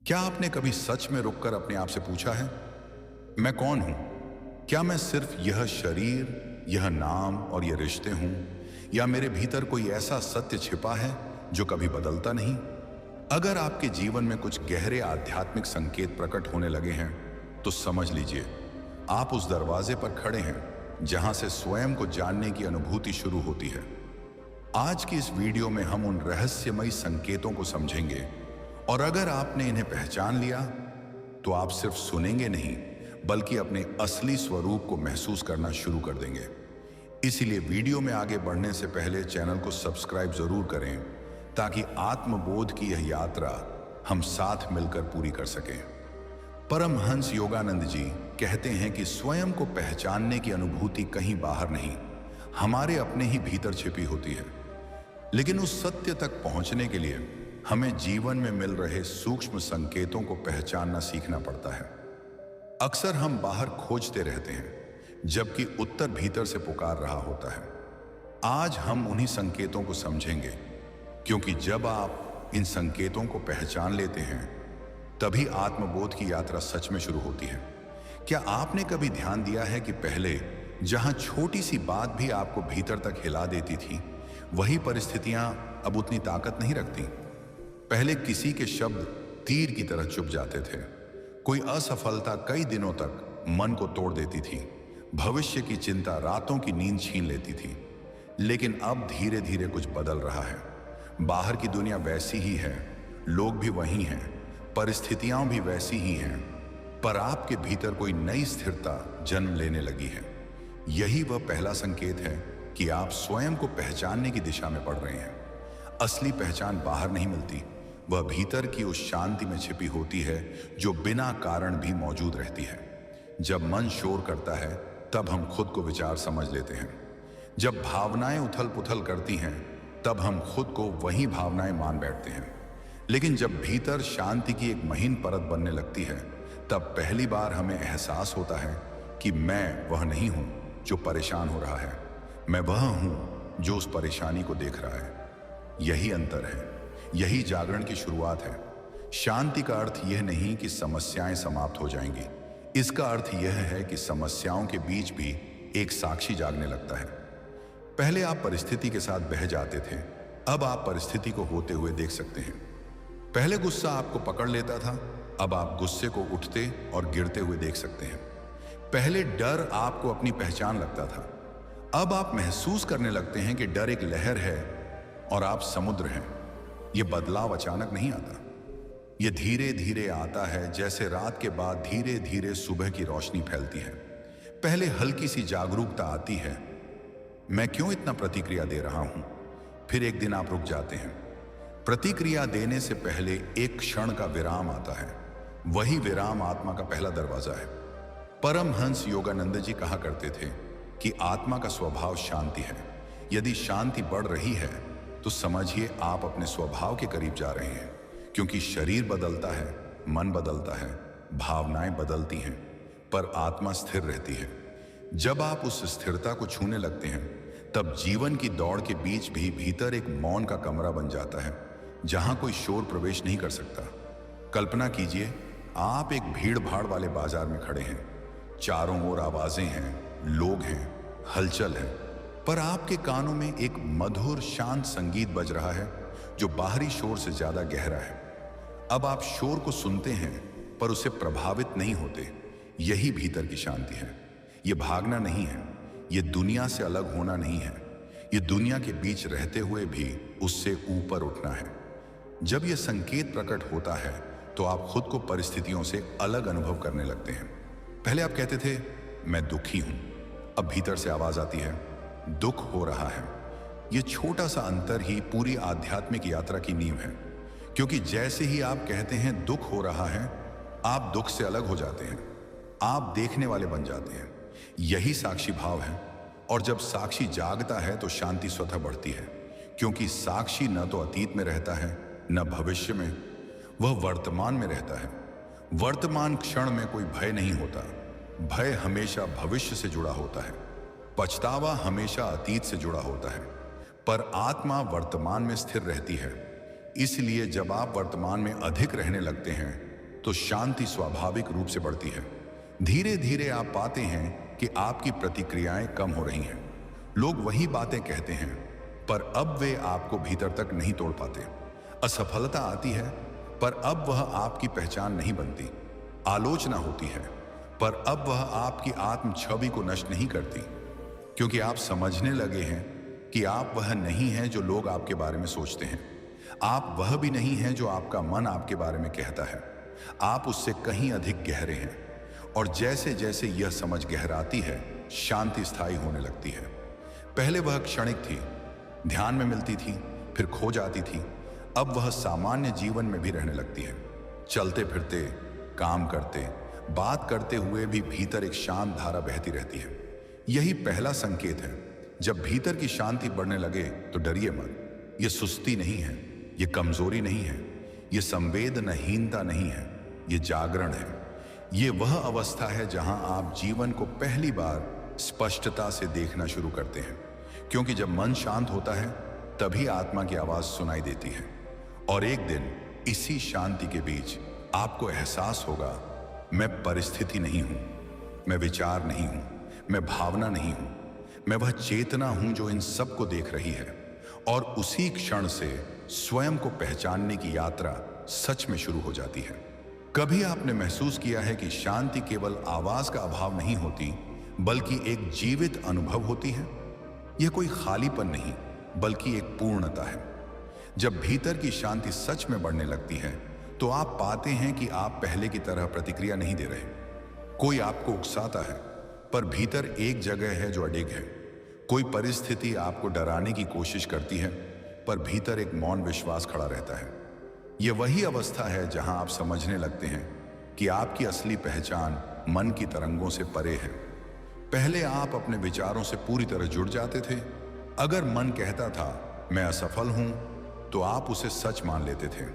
क्या आपने कभी सच में रुककर अपने आप से पूछा है, मैं कौन हूं? क्या मैं सिर्फ यह शरीर, यह नाम और ये रिश्ते हूं, या मेरे भीतर कोई ऐसा सत्य छिपा है जो कभी बदलता नहीं? अगर आपके जीवन में कुछ गहरे आध्यात्मिक संकेत प्रकट होने लगे हैं, तो समझ लीजिए आप उस दरवाजे पर खड़े हैं जहां से स्वयं को जानने की अनुभूति शुरू होती है। आज की इस वीडियो में हम उन रहस्यमयी संकेतों को समझेंगे, और अगर आपने इन्हें पहचान लिया तो आप सिर्फ सुनेंगे नहीं बल्कि अपने असली स्वरूप को महसूस करना शुरू कर देंगे। इसीलिए वीडियो में आगे बढ़ने से पहले चैनल को सब्सक्राइब जरूर करें, ताकि आत्मबोध की यह यात्रा हम साथ मिलकर पूरी कर सकें। परमहंस योगानंद जी कहते हैं कि स्वयं को पहचानने की अनुभूति कहीं बाहर नहीं, हमारे अपने ही भीतर छिपी होती है। लेकिन उस सत्य तक पहुंचने के लिए हमें जीवन में मिल रहे सूक्ष्म संकेतों को पहचानना सीखना पड़ता है। अक्सर हम बाहर खोजते रहते हैं, जबकि उत्तर भीतर से पुकार रहा होता है। आज हम उन्हीं संकेतों को समझेंगे, क्योंकि जब आप इन संकेतों को पहचान लेते हैं, तभी आत्मबोध की यात्रा सच में शुरू होती है। क्या आपने कभी ध्यान दिया है कि पहले जहां छोटी सी बात भी आपको भीतर तक हिला देती थी, वही परिस्थितियां अब उतनी ताकत नहीं रखती? पहले किसी के शब्द तीर की तरह चुभ जाते थे। कोई असफलता कई दिनों तक मन को तोड़ देती थी। भविष्य की चिंता रातों की नींद छीन लेती थी। लेकिन अब धीरे धीरे कुछ बदल रहा है। बाहर की दुनिया वैसी ही है, लोग भी वही हैं, परिस्थितियां भी वैसी ही हैं, पर आपके भीतर कोई नई स्थिरता जन्म लेने लगी है। यही वह पहला संकेत है कि आप स्वयं को पहचानने की दिशा में बढ़ रहे हैं। असली पहचान बाहर नहीं मिलती, वह भीतर की उस शांति में छिपी होती है जो बिना कारण भी मौजूद रहती है। जब मन शोर करता है, तब हम खुद को विचार समझ लेते हैं। जब भावनाएं उथल पुथल करती हैं, तब हम खुद को वही भावनाएं मान बैठते हैं। लेकिन जब भीतर शांति की एक महीन परत बनने लगती है, तब पहली बार हमें एहसास होता है कि मैं वह नहीं हूं जो परेशान हो रहा है, मैं वह हूं जो उस परेशानी को देख रहा है। यही अंतर है, यही जागरण की शुरुआत है। शांति का अर्थ यह नहीं कि समस्याएं समाप्त हो जाएंगी, इसका अर्थ यह है कि समस्याओं के बीच भी एक साक्षी जागने लगता है। पहले आप परिस्थिति के साथ बह जाते थे, अब आप परिस्थिति को होते हुए देख सकते हैं। पहले गुस्सा आपको पकड़ लेता था, अब आप गुस्से को उठते और गिरते हुए देख सकते हैं। पहले डर आपको अपनी पहचान लगता था, अब आप महसूस करने लगते हैं कि डर एक लहर है और आप समुद्र हैं। यह बदलाव अचानक नहीं आता, यह धीरे धीरे आता है, जैसे रात के बाद धीरे धीरे सुबह की रोशनी फैलती है। पहले हल्की सी जागरूकता आती है, मैं क्यों इतना प्रतिक्रिया दे रहा हूं। फिर एक दिन आप रुक जाते हैं। प्रतिक्रिया देने से पहले एक क्षण का विराम आता है। वही विराम आत्मा का पहला दरवाजा है। परमहंस योगानंद जी कहा करते थे कि आत्मा का स्वभाव शांति है। यदि शांति बढ़ रही है तो समझिए आप अपने स्वभाव के करीब जा रहे हैं, क्योंकि शरीर बदलता है, मन बदलता है, भावनाएं बदलती हैं, पर आत्मा स्थिर रहती है। जब आप उस स्थिरता को छूने लगते हैं, तब जीवन की दौड़ के बीच भी भीतर एक मौन का कमरा बन जाता है, जहां कोई शोर प्रवेश नहीं कर सकता। कल्पना कीजिए, आप एक भीड़ भाड़ वाले बाजार में खड़े हैं। चारों ओर आवाजें हैं, लोग हैं, हलचल है, पर आपके कानों में एक मधुर शांत संगीत बज रहा है जो बाहरी शोर से ज्यादा गहरा है। अब आप शोर को सुनते हैं पर उससे प्रभावित नहीं होते। यही भीतर की शांति है। यह भागना नहीं है, यह दुनिया से अलग होना नहीं है, यह दुनिया के बीच रहते हुए भी उससे ऊपर उठना है। जब यह संकेत प्रकट होता है तो आप खुद को परिस्थितियों से अलग अनुभव करने लगते हैं। पहले आप कहते थे मैं दुखी हूं, अब भीतर से आवाज आती है दुख हो रहा है। यह छोटा सा अंतर ही पूरी आध्यात्मिक यात्रा की नींव है, क्योंकि जैसे ही आप कहते हैं दुख हो रहा है, आप दुख से अलग हो जाते हैं, आप देखने वाले बन जाते हैं। यही साक्षी भाव है, और जब साक्षी जागता है तो शांति स्वतः बढ़ती है, क्योंकि साक्षी न तो अतीत में रहता है न भविष्य में, वह वर्तमान में रहता है। वर्तमान क्षण में कोई भय नहीं होता, भय हमेशा भविष्य से जुड़ा होता है, पछतावा हमेशा अतीत से जुड़ा होता है, पर आत्मा वर्तमान में स्थिर रहती है। इसलिए जब आप वर्तमान में अधिक रहने लगते हैं तो शांति स्वाभाविक रूप से बढ़ती है। धीरे धीरे आप पाते हैं कि आपकी प्रतिक्रियाएं कम हो रही हैं। लोग वही बातें कहते हैं, पर अब वे आपको भीतर तक नहीं तोड़ पाते। असफलता आती है, पर अब वह आपकी पहचान नहीं बनती। आलोचना होती है, पर अब वह आपकी आत्म छवि को नष्ट नहीं करती, क्योंकि आप समझने लगे हैं कि आप वह नहीं हैं जो लोग आपके बारे में सोचते हैं। आप वह भी नहीं हैं जो आपका मन आपके बारे में कहता है। आप उससे कहीं अधिक गहरे हैं। और जैसे जैसे यह समझ गहराती है, शांति स्थायी होने लगती है। पहले वह क्षणिक थी, ध्यान में मिलती थी, फिर खो जाती थी। अब वह सामान्य जीवन में भी रहने लगती है। चलते फिरते, काम करते, बात करते हुए भी भीतर एक शांत धारा बहती रहती है। यही पहला संकेत है। जब भीतर की शांति बढ़ने लगे तो डरिए मत। यह सुस्ती नहीं है, यह कमजोरी नहीं है, यह संवेदनहीनता नहीं है, यह जागरण है। यह वह अवस्था है जहां आप जीवन को पहली बार स्पष्टता से देखना शुरू करते हैं, क्योंकि जब मन शांत होता है तभी आत्मा की आवाज सुनाई देती है। और एक दिन इसी शांति के बीच आपको एहसास होगा, मैं परिस्थिति नहीं हूं, मैं विचार नहीं हूं, मैं भावना नहीं हूं, मैं वह चेतना हूं जो इन सब को देख रही है। और उसी क्षण से स्वयं को पहचानने की यात्रा सच में शुरू हो जाती है। कभी आपने महसूस किया है कि शांति केवल आवाज का अभाव नहीं होती, बल्कि एक जीवित अनुभव होती है? यह कोई खालीपन नहीं, बल्कि एक पूर्णता है। जब भीतर की शांति सच में बढ़ने लगती है तो आप पाते हैं कि आप पहले की तरह प्रतिक्रिया नहीं दे रहे। कोई आपको उकसाता है, पर भीतर एक जगह है जो अडिग है। कोई परिस्थिति आपको डराने की कोशिश करती है, पर भीतर एक मौन विश्वास खड़ा रहता है। यह वही अवस्था है जहां आप समझने लगते हैं कि आपकी असली पहचान मन की तरंगों से परे है। पहले आप अपने विचारों से पूरी तरह जुड़ जाते थे। अगर मन कहता था मैं असफल हूं, तो आप उसे सच मान लेते थे।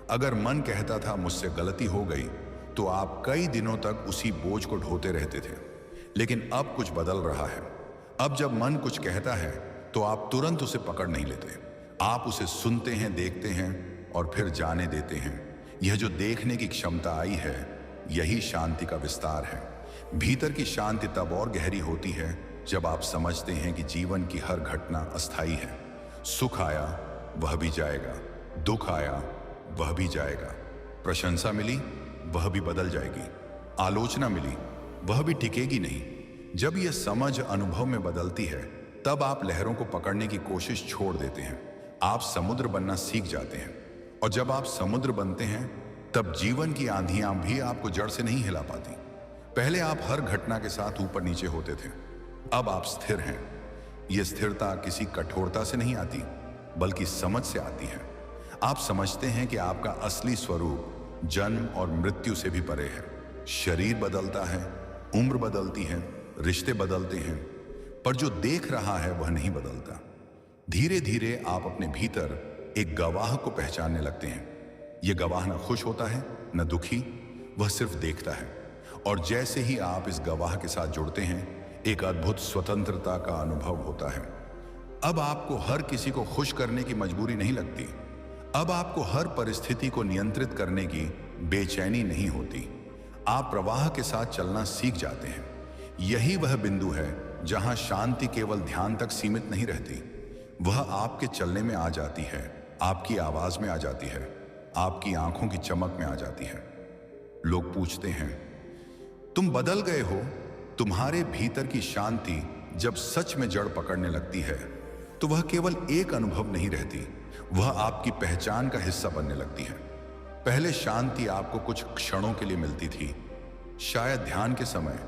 अगर मन कहता था मुझसे गलती हो गई, तो आप कई दिनों तक उसी बोझ को ढोते रहते थे। लेकिन अब कुछ बदल रहा है। अब जब मन कुछ कहता है तो आप तुरंत उसे पकड़ नहीं लेते। आप उसे सुनते हैं, देखते हैं और फिर जाने देते हैं। यह जो देखने की क्षमता आई है, यही शांति का विस्तार है। भीतर की शांति तब और गहरी होती है जब आप समझते हैं कि जीवन की हर घटना अस्थायी है। सुख आया, वह भी जाएगा। दुख आया, वह भी जाएगा। प्रशंसा मिली, वह भी बदल जाएगी। आलोचना मिली, वह भी टिकेगी नहीं। जब यह समझ अनुभव में बदलती है, तब आप लहरों को पकड़ने की कोशिश छोड़ देते हैं। आप समुद्र बनना सीख जाते हैं। और जब आप समुद्र बनते हैं, तब जीवन की आंधियां भी आपको जड़ से नहीं हिला पाती। पहले आप हर घटना के साथ ऊपर नीचे होते थे। अब आप स्थिर हैं। यह स्थिरता किसी कठोरता से नहीं आती, बल्कि समझ से आती है। आप समझते हैं कि आपका असली स्वरूप जन्म और मृत्यु से भी परे है। शरीर बदलता है, उम्र बदलती है, रिश्ते बदलते हैं, पर जो देख रहा है वह नहीं बदलता। धीरे धीरे आप अपने भीतर एक गवाह को पहचानने लगते हैं। यह गवाह न खुश होता है, न दुखी, वह सिर्फ देखता है। और जैसे ही आप इस गवाह के साथ जुड़ते हैं, एक अद्भुत स्वतंत्रता का अनुभव होता है। अब आपको हर किसी को खुश करने की मजबूरी नहीं लगती। अब आपको हर परिस्थिति को नियंत्रित करने की बेचैनी नहीं होती। आप प्रवाह के साथ चलना सीख जाते हैं। यही वह बिंदु है जहां शांति केवल ध्यान तक सीमित नहीं रहती। वह आपके चलने में आ जाती है, आपकी आवाज में आ जाती है, आपकी आंखों की चमक में आ जाती है। लोग पूछते हैं, तुम बदल गए हो। तुम्हारे भीतर की शांति जब सच में जड़ पकड़ने लगती है, तो वह केवल एक अनुभव नहीं रहती, वह आपकी पहचान का हिस्सा बनने लगती है। पहले शांति आपको कुछ क्षणों के लिए मिलती थी, शायद ध्यान के समय,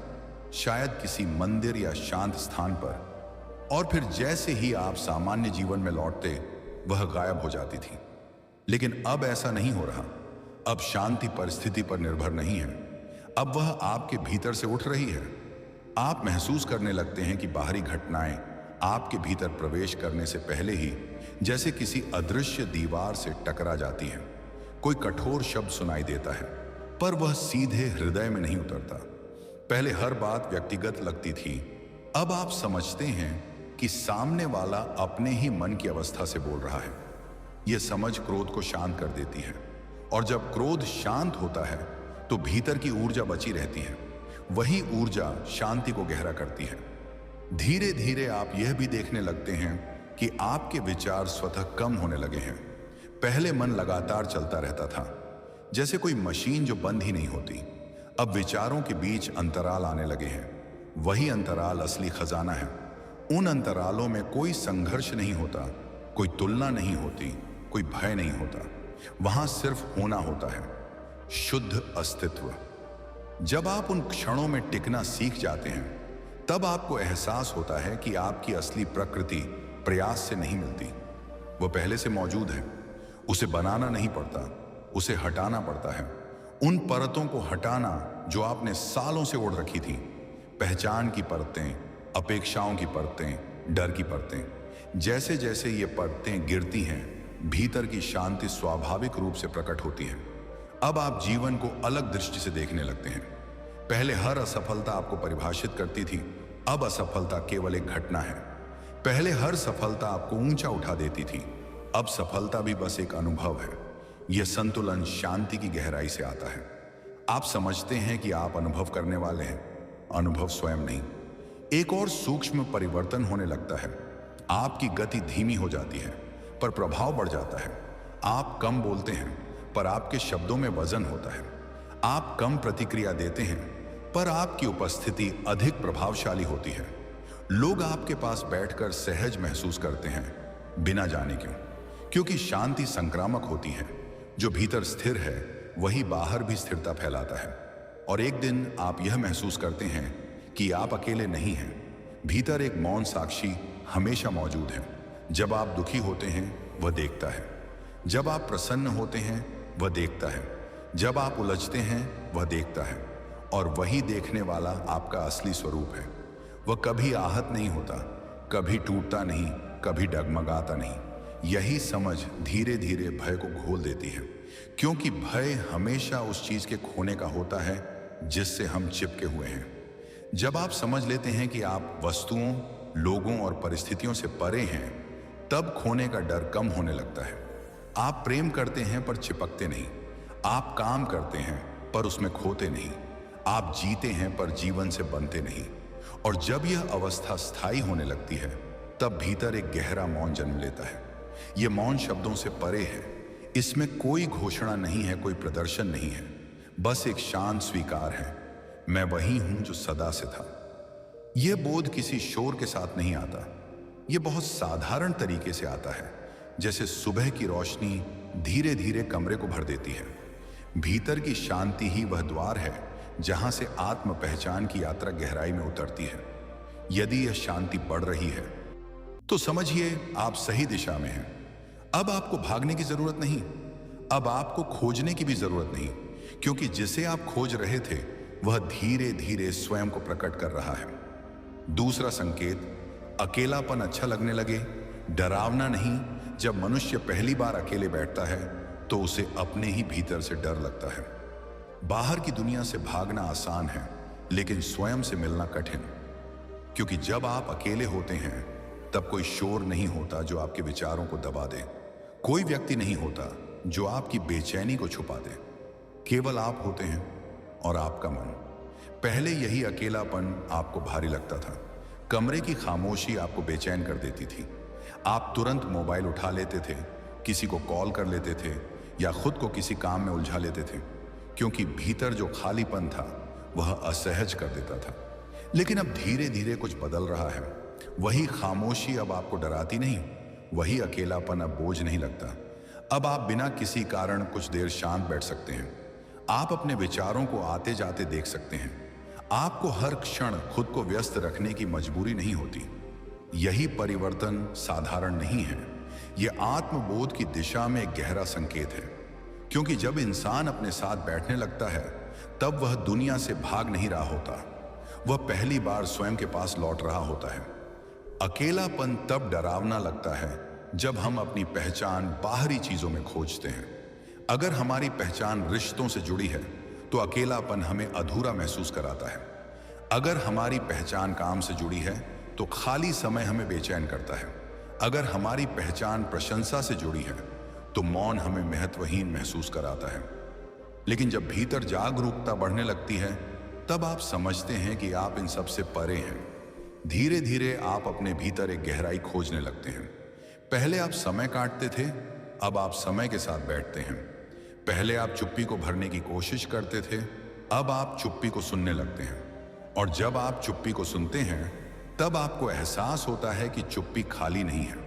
शायद किसी मंदिर या शांत स्थान पर, और फिर जैसे ही आप सामान्य जीवन में लौटते, वह गायब हो जाती थी। लेकिन अब ऐसा नहीं हो रहा। अब शांति परिस्थिति पर निर्भर नहीं है, अब वह आपके भीतर से उठ रही है। आप महसूस करने लगते हैं कि बाहरी घटनाएं आपके भीतर प्रवेश करने से पहले ही जैसे किसी अदृश्य दीवार से टकरा जाती हैं। कोई कठोर शब्द सुनाई देता है, पर वह सीधे हृदय में नहीं उतरता। पहले हर बात व्यक्तिगत लगती थी, अब आप समझते हैं कि सामने वाला अपने ही मन की अवस्था से बोल रहा है। यह समझ क्रोध को शांत कर देती है, और जब क्रोध शांत होता है तो भीतर की ऊर्जा बची रहती है। वही ऊर्जा शांति को गहरा करती है। धीरे धीरे आप यह भी देखने लगते हैं कि आपके विचार स्वतः कम होने लगे हैं। पहले मन लगातार चलता रहता था, जैसे कोई मशीन जो बंद ही नहीं होती। अब विचारों के बीच अंतराल आने लगे हैं। वही अंतराल असली खजाना है। उन अंतरालों में कोई संघर्ष नहीं होता, कोई तुलना नहीं होती, कोई भय नहीं होता। वहां सिर्फ होना होता है, शुद्ध अस्तित्व। जब आप उन क्षणों में टिकना सीख जाते हैं, तब आपको एहसास होता है कि आपकी असली प्रकृति प्रयास से नहीं मिलती। वो पहले से मौजूद है। उसे बनाना नहीं पड़ता, उसे हटाना पड़ता है। उन परतों को हटाना जो आपने सालों से ओढ़ रखी थी। पहचान की परतें, अपेक्षाओं की परतें, डर की परतें। जैसे जैसे ये परतें गिरती हैं, भीतर की शांति स्वाभाविक रूप से प्रकट होती है। अब आप जीवन को अलग दृष्टि से देखने लगते हैं। पहले हर असफलता आपको परिभाषित करती थी, अब असफलता केवल एक घटना है। पहले हर सफलता आपको ऊंचा उठा देती थी, अब सफलता भी बस एक अनुभव है। यह संतुलन शांति की गहराई से आता है। आप समझते हैं कि आप अनुभव करने वाले हैं, अनुभव स्वयं नहीं। एक और सूक्ष्म परिवर्तन होने लगता है। आपकी गति धीमी हो जाती है, पर प्रभाव बढ़ जाता है। आप कम बोलते हैं, पर आपके शब्दों में वजन होता है। आप कम प्रतिक्रिया देते हैं, पर आपकी उपस्थिति अधिक प्रभावशाली होती है। लोग आपके पास बैठकर सहज महसूस करते हैं, बिना जाने क्यों। क्योंकि शांति संक्रामक होती है। जो भीतर स्थिर है, वही बाहर भी स्थिरता फैलाता है। और एक दिन आप यह महसूस करते हैं कि आप अकेले नहीं हैं। भीतर एक मौन साक्षी हमेशा मौजूद है। जब आप दुखी होते हैं, वह देखता है। जब आप प्रसन्न होते हैं, वह देखता है। जब आप उलझते हैं, वह देखता है। और वही देखने वाला आपका असली स्वरूप है। वह कभी आहत नहीं होता, कभी टूटता नहीं, कभी डगमगाता नहीं। यही समझ धीरे धीरे भय को घोल देती है, क्योंकि भय हमेशा उस चीज के खोने का होता है जिससे हम चिपके हुए हैं। जब आप समझ लेते हैं कि आप वस्तुओं, लोगों और परिस्थितियों से परे हैं, तब खोने का डर कम होने लगता है। आप प्रेम करते हैं पर चिपकते नहीं। आप काम करते हैं पर उसमें खोते नहीं। आप जीते हैं पर जीवन से बनते नहीं। और जब यह अवस्था स्थायी होने लगती है, तब भीतर एक गहरा मौन जन्म लेता है। यह मौन शब्दों से परे है। इसमें कोई घोषणा नहीं है, कोई प्रदर्शन नहीं है, बस एक शांत स्वीकार है। मैं वही हूं जो सदा से था। यह बोध किसी शोर के साथ नहीं आता। यह बहुत साधारण तरीके से आता है, जैसे सुबह की रोशनी धीरे धीरे कमरे को भर देती है। भीतर की शांति ही वह द्वार है जहां से आत्म पहचान की यात्रा गहराई में उतरती है। यदि यह शांति बढ़ रही है, तो समझिए आप सही दिशा में हैं। अब आपको भागने की जरूरत नहीं, अब आपको खोजने की भी जरूरत नहीं, क्योंकि जिसे आप खोज रहे थे, वह धीरे धीरे स्वयं को प्रकट कर रहा है। दूसरा संकेत, अकेलापन अच्छा लगने लगे। डरावना नहीं। जब मनुष्य पहली बार अकेले बैठता है, तो उसे अपने ही भीतर से डर लगता है। बाहर की दुनिया से भागना आसान है, लेकिन स्वयं से मिलना कठिन। क्योंकि जब आप अकेले होते हैं, तब कोई शोर नहीं होता जो आपके विचारों को दबा दे। कोई व्यक्ति नहीं होता जो आपकी बेचैनी को छुपा दे। केवल आप होते हैं और आपका मन। पहले यही अकेलापन आपको भारी लगता था। कमरे की खामोशी आपको बेचैन कर देती थी। आप तुरंत मोबाइल उठा लेते थे, किसी को कॉल कर लेते थे या खुद को किसी काम में उलझा लेते थे, क्योंकि भीतर जो खालीपन था वह असहज कर देता था। लेकिन अब धीरे धीरे कुछ बदल रहा है। वही खामोशी अब आपको डराती नहीं, वही अकेलापन अब बोझ नहीं लगता। अब आप बिना किसी कारण कुछ देर शांत बैठ सकते हैं। आप अपने विचारों को आते जाते देख सकते हैं। आपको हर क्षण खुद को व्यस्त रखने की मजबूरी नहीं होती। यही परिवर्तन साधारण नहीं है, यह आत्मबोध की दिशा में एक गहरा संकेत है। क्योंकि जब इंसान अपने साथ बैठने लगता है, तब वह दुनिया से भाग नहीं रहा होता, वह पहली बार स्वयं के पास लौट रहा होता है। अकेलापन तब डरावना लगता है जब हम अपनी पहचान बाहरी चीजों में खोजते हैं। अगर हमारी पहचान रिश्तों से जुड़ी है, तो अकेलापन हमें अधूरा महसूस कराता है। अगर हमारी पहचान काम से जुड़ी है, तो खाली समय हमें बेचैन करता है। अगर हमारी पहचान प्रशंसा से जुड़ी है, तो मौन हमें महत्वहीन महसूस कराता है। लेकिन जब भीतर जागरूकता बढ़ने लगती है, तब आप समझते हैं कि आप इन सब से परे हैं। धीरे धीरे आप अपने भीतर एक गहराई खोजने लगते हैं। पहले आप समय काटते थे, अब आप समय के साथ बैठते हैं। पहले आप चुप्पी को भरने की कोशिश करते थे, अब आप चुप्पी को सुनने लगते हैं। और जब आप चुप्पी को सुनते हैं, तब आपको एहसास होता है कि चुप्पी खाली नहीं है,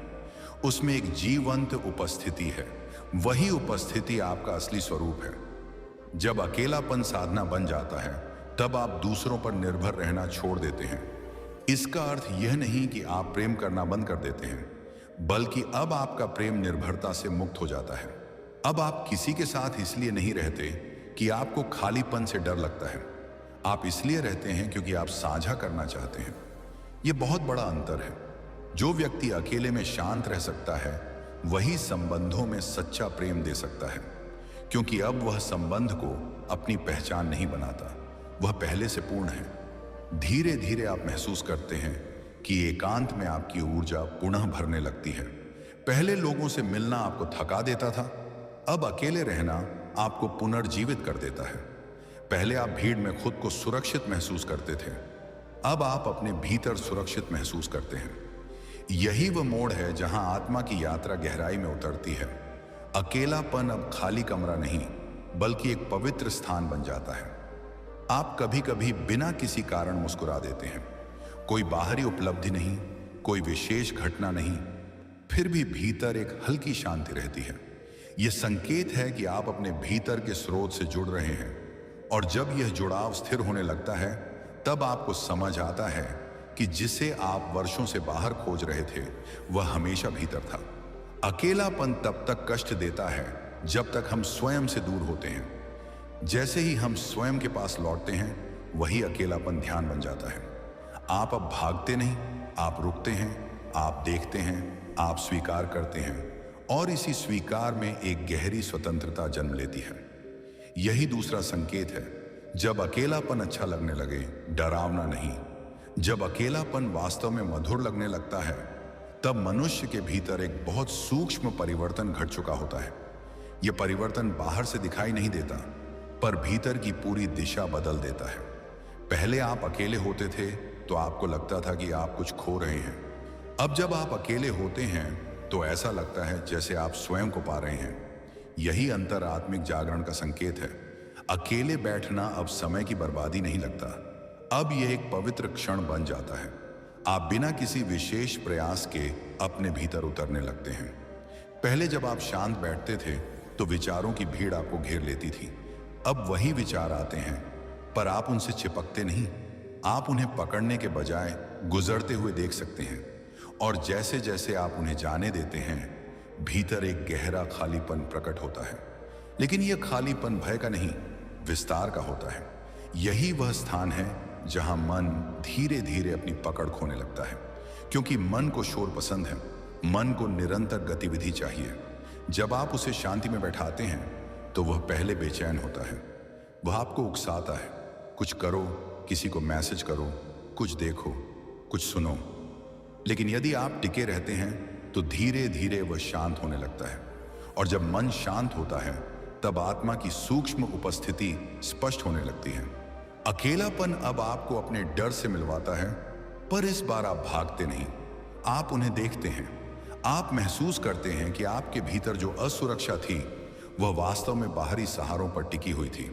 उसमें एक जीवंत उपस्थिति है। वही उपस्थिति आपका असली स्वरूप है। जब अकेलापन साधना बन जाता है, तब आप दूसरों पर निर्भर रहना छोड़ देते हैं। इसका अर्थ यह नहीं कि आप प्रेम करना बंद कर देते हैं, बल्कि अब आपका प्रेम निर्भरता से मुक्त हो जाता है। अब आप किसी के साथ इसलिए नहीं रहते कि आपको खालीपन से डर लगता है। आप इसलिए रहते हैं क्योंकि आप साझा करना चाहते हैं। यह बहुत बड़ा अंतर है। जो व्यक्ति अकेले में शांत रह सकता है, वही संबंधों में सच्चा प्रेम दे सकता है, क्योंकि अब वह संबंध को अपनी पहचान नहीं बनाता, वह पहले से पूर्ण है। धीरे धीरे आप महसूस करते हैं कि एकांत में आपकी ऊर्जा पुनः भरने लगती है। पहले लोगों से मिलना आपको थका देता था, अब अकेले रहना आपको पुनर्जीवित कर देता है। पहले आप भीड़ में खुद को सुरक्षित महसूस करते थे, अब आप अपने भीतर सुरक्षित महसूस करते हैं। यही वह मोड़ है जहां आत्मा की यात्रा गहराई में उतरती है। अकेलापन अब खाली कमरा नहीं, बल्कि एक पवित्र स्थान बन जाता है। आप कभी कभी बिना किसी कारण मुस्कुरा देते हैं। कोई बाहरी उपलब्धि नहीं, कोई विशेष घटना नहीं, फिर भी भीतर एक हल्की शांति रहती है। यह संकेत है कि आप अपने भीतर के स्रोत से जुड़ रहे हैं। और जब यह जुड़ाव स्थिर होने लगता है, तब आपको समझ आता है कि जिसे आप वर्षों से बाहर खोज रहे थे, वह हमेशा भीतर था। अकेलापन तब तक कष्ट देता है जब तक हम स्वयं से दूर होते हैं। जैसे ही हम स्वयं के पास लौटते हैं, वही अकेलापन ध्यान बन जाता है। आप अब भागते नहीं, आप रुकते हैं, आप देखते हैं, आप स्वीकार करते हैं, और इसी स्वीकार में एक गहरी स्वतंत्रता जन्म लेती है। यही दूसरा संकेत है। जब अकेलापन अच्छा लगने लगे, डरावना नहीं, जब अकेलापन वास्तव में मधुर लगने लगता है, तब मनुष्य के भीतर एक बहुत सूक्ष्म परिवर्तन घट चुका होता है। यह परिवर्तन बाहर से दिखाई नहीं देता, पर भीतर की पूरी दिशा बदल देता है। पहले आप अकेले होते थे तो आपको लगता था कि आप कुछ खो रहे हैं। अब जब आप अकेले होते हैं तो ऐसा लगता है जैसे आप स्वयं को पा रहे हैं। यही अंतर आत्मिक जागरण का संकेत है। अकेले बैठना अब समय की बर्बादी नहीं लगता, अब यह एक पवित्र क्षण बन जाता है। आप बिना किसी विशेष प्रयास के अपने भीतर उतरने लगते हैं। पहले जब आप शांत बैठते थे तो विचारों की भीड़ आपको घेर लेती थी। अब वही विचार आते हैं, पर आप उनसे चिपकते नहीं। आप उन्हें पकड़ने के बजाय गुजरते हुए देख सकते हैं। और जैसे जैसे आप उन्हें जाने देते हैं, भीतर एक गहरा खालीपन प्रकट होता है। लेकिन यह खालीपन भय का नहीं, विस्तार का होता है। यही वह स्थान है जहां मन धीरे धीरे अपनी पकड़ खोने लगता है, क्योंकि मन को शोर पसंद है, मन को निरंतर गतिविधि चाहिए। जब आप उसे शांति में बैठाते हैं तो वह पहले बेचैन होता है। वह आपको उकसाता है, कुछ करो, किसी को मैसेज करो, कुछ देखो, कुछ सुनो। लेकिन यदि आप टिके रहते हैं तो धीरे धीरे वह शांत होने लगता है। और जब मन शांत होता है, तब आत्मा की सूक्ष्म उपस्थिति स्पष्ट होने लगती है। अकेलापन अब आपको अपने डर से मिलवाता है, पर इस बार आप भागते नहीं, आप उन्हें देखते हैं। आप महसूस करते हैं कि आपके भीतर जो असुरक्षा थी, वह वास्तव में बाहरी सहारों पर टिकी हुई थी।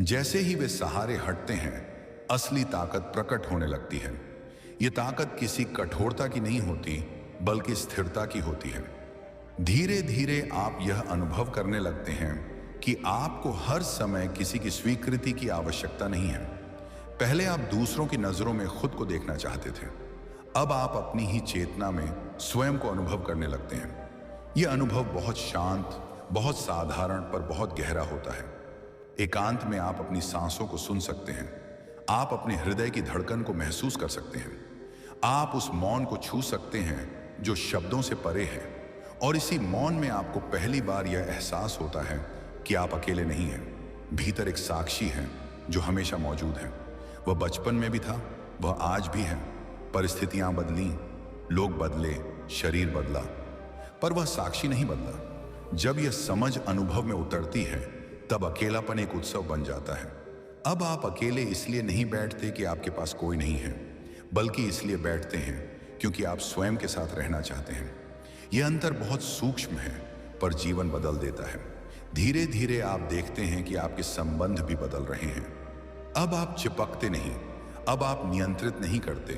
जैसे ही वे सहारे हटते हैं, असली ताकत प्रकट होने लगती है। यह ताकत किसी कठोरता की नहीं होती, बल्कि स्थिरता की होती है। धीरे धीरे आप यह अनुभव करने लगते हैं कि आपको हर समय किसी की स्वीकृति की आवश्यकता नहीं है। पहले आप दूसरों की नजरों में खुद को देखना चाहते थे, अब आप अपनी ही चेतना में स्वयं को अनुभव करने लगते हैं। यह अनुभव बहुत शांत, बहुत साधारण, पर बहुत गहरा होता है। एकांत में आप अपनी सांसों को सुन सकते हैं, आप अपने हृदय की धड़कन को महसूस कर सकते हैं, आप उस मौन को छू सकते हैं जो शब्दों से परे है। और इसी मौन में आपको पहली बार यह एहसास होता है कि आप अकेले नहीं हैं। भीतर एक साक्षी है जो हमेशा मौजूद है। वह बचपन में भी था, वह आज भी है। परिस्थितियां बदली, लोग बदले, शरीर बदला, पर वह साक्षी नहीं बदला। जब यह समझ अनुभव में उतरती है, तब अकेलापन एक उत्सव बन जाता है। अब आप अकेले इसलिए नहीं बैठते कि आपके पास कोई नहीं है, बल्कि इसलिए बैठते हैं क्योंकि आप स्वयं के साथ रहना चाहते हैं। यह अंतर बहुत सूक्ष्म है, पर जीवन बदल देता है। धीरे धीरे आप देखते हैं कि आपके संबंध भी बदल रहे हैं। अब आप चिपकते नहीं, अब आप नियंत्रित नहीं करते,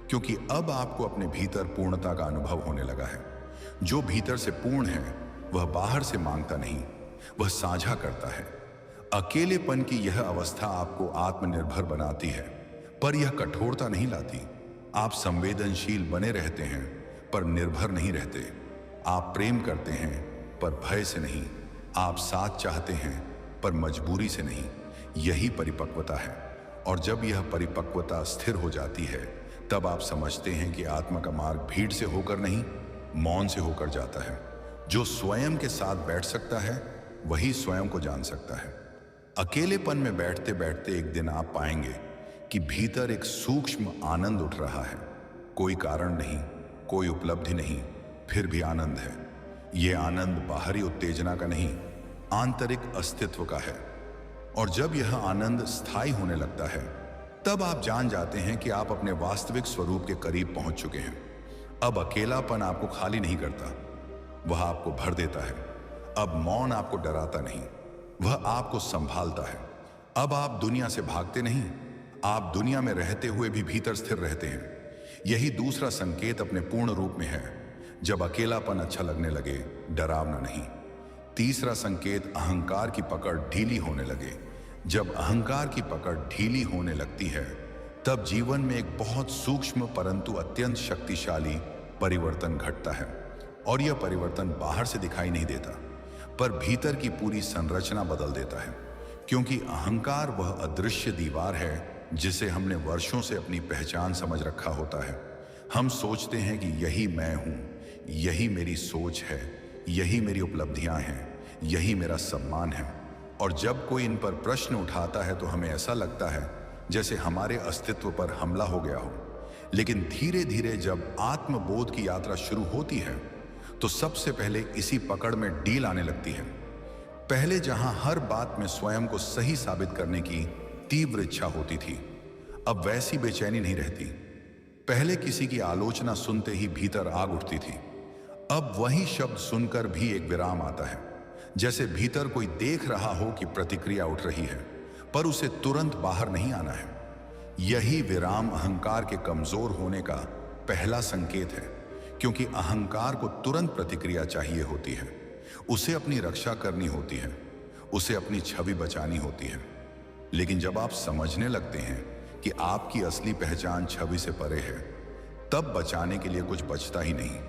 क्योंकि अब आपको अपने भीतर पूर्णता का अनुभव होने लगा है। जो भीतर से पूर्ण है वह बाहर से मांगता नहीं, वह साझा करता है। अकेलेपन की यह अवस्था आपको आत्मनिर्भर बनाती है, पर यह कठोरता नहीं लाती। आप संवेदनशील बने रहते हैं, पर निर्भर नहीं रहते। आप प्रेम करते हैं, पर भय से नहीं। आप साथ चाहते हैं, पर मजबूरी से नहीं। यही परिपक्वता है। और जब यह परिपक्वता स्थिर हो जाती है, तब आप समझते हैं कि आत्मा का मार्ग भीड़ से होकर नहीं, मौन से होकर जाता है। जो स्वयं के साथ बैठ सकता है, वही स्वयं को जान सकता है। अकेलेपन में बैठते बैठते एक दिन आप पाएंगे कि भीतर एक सूक्ष्म आनंद उठ रहा है। कोई कारण नहीं, कोई उपलब्धि नहीं, फिर भी आनंद है। यह आनंद बाहरी उत्तेजना का नहीं, आंतरिक अस्तित्व का है। और जब यह आनंद स्थायी होने लगता है, तब आप जान जाते हैं कि आप अपने वास्तविक स्वरूप के करीब पहुंच चुके हैं। अब अकेलापन आपको खाली नहीं करता, वह आपको भर देता है। अब मौन आपको डराता नहीं, वह आपको संभालता है। अब आप दुनिया से भागते नहीं, आप दुनिया में रहते हुए भी भीतर स्थिर रहते हैं। यही दूसरा संकेत अपने पूर्ण रूप में है। जब अकेलापन अच्छा लगने लगे, डरावना नहीं। तीसरा संकेत अहंकार की पकड़ ढीली होने लगे। जब अहंकार की पकड़ ढीली होने लगती है, तब जीवन में एक बहुत सूक्ष्म परंतु अत्यंत शक्तिशाली परिवर्तन घटता है। और यह परिवर्तन बाहर से दिखाई नहीं देता, पर भीतर की पूरी संरचना बदल देता है। क्योंकि अहंकार वह अदृश्य दीवार है जिसे हमने वर्षों से अपनी पहचान समझ रखा होता है। हम सोचते हैं कि यही मैं हूं, यही मेरी सोच है, यही मेरी उपलब्धियां हैं, यही मेरा सम्मान है। और जब कोई इन पर प्रश्न उठाता है तो हमें ऐसा लगता है जैसे हमारे अस्तित्व पर हमला हो गया हो। लेकिन धीरे धीरे जब आत्मबोध की यात्रा शुरू होती है, तो सबसे पहले इसी पकड़ में ढील आने लगती है। पहले जहां हर बात में स्वयं को सही साबित करने की तीव्र इच्छा होती थी, अब वैसी बेचैनी नहीं रहती। पहले किसी की आलोचना सुनते ही भीतर आग उठती थी, अब वही शब्द सुनकर भी एक विराम आता है। जैसे भीतर कोई देख रहा हो कि प्रतिक्रिया उठ रही है, पर उसे तुरंत बाहर नहीं आना है। यही विराम अहंकार के कमजोर होने का पहला संकेत है, क्योंकि अहंकार को तुरंत प्रतिक्रिया चाहिए होती है। उसे अपनी रक्षा करनी होती है, उसे अपनी छवि बचानी होती है। लेकिन जब आप समझने लगते हैं कि आपकी असली पहचान छवि से परे है, तब बचाने के लिए कुछ बचता ही नहीं।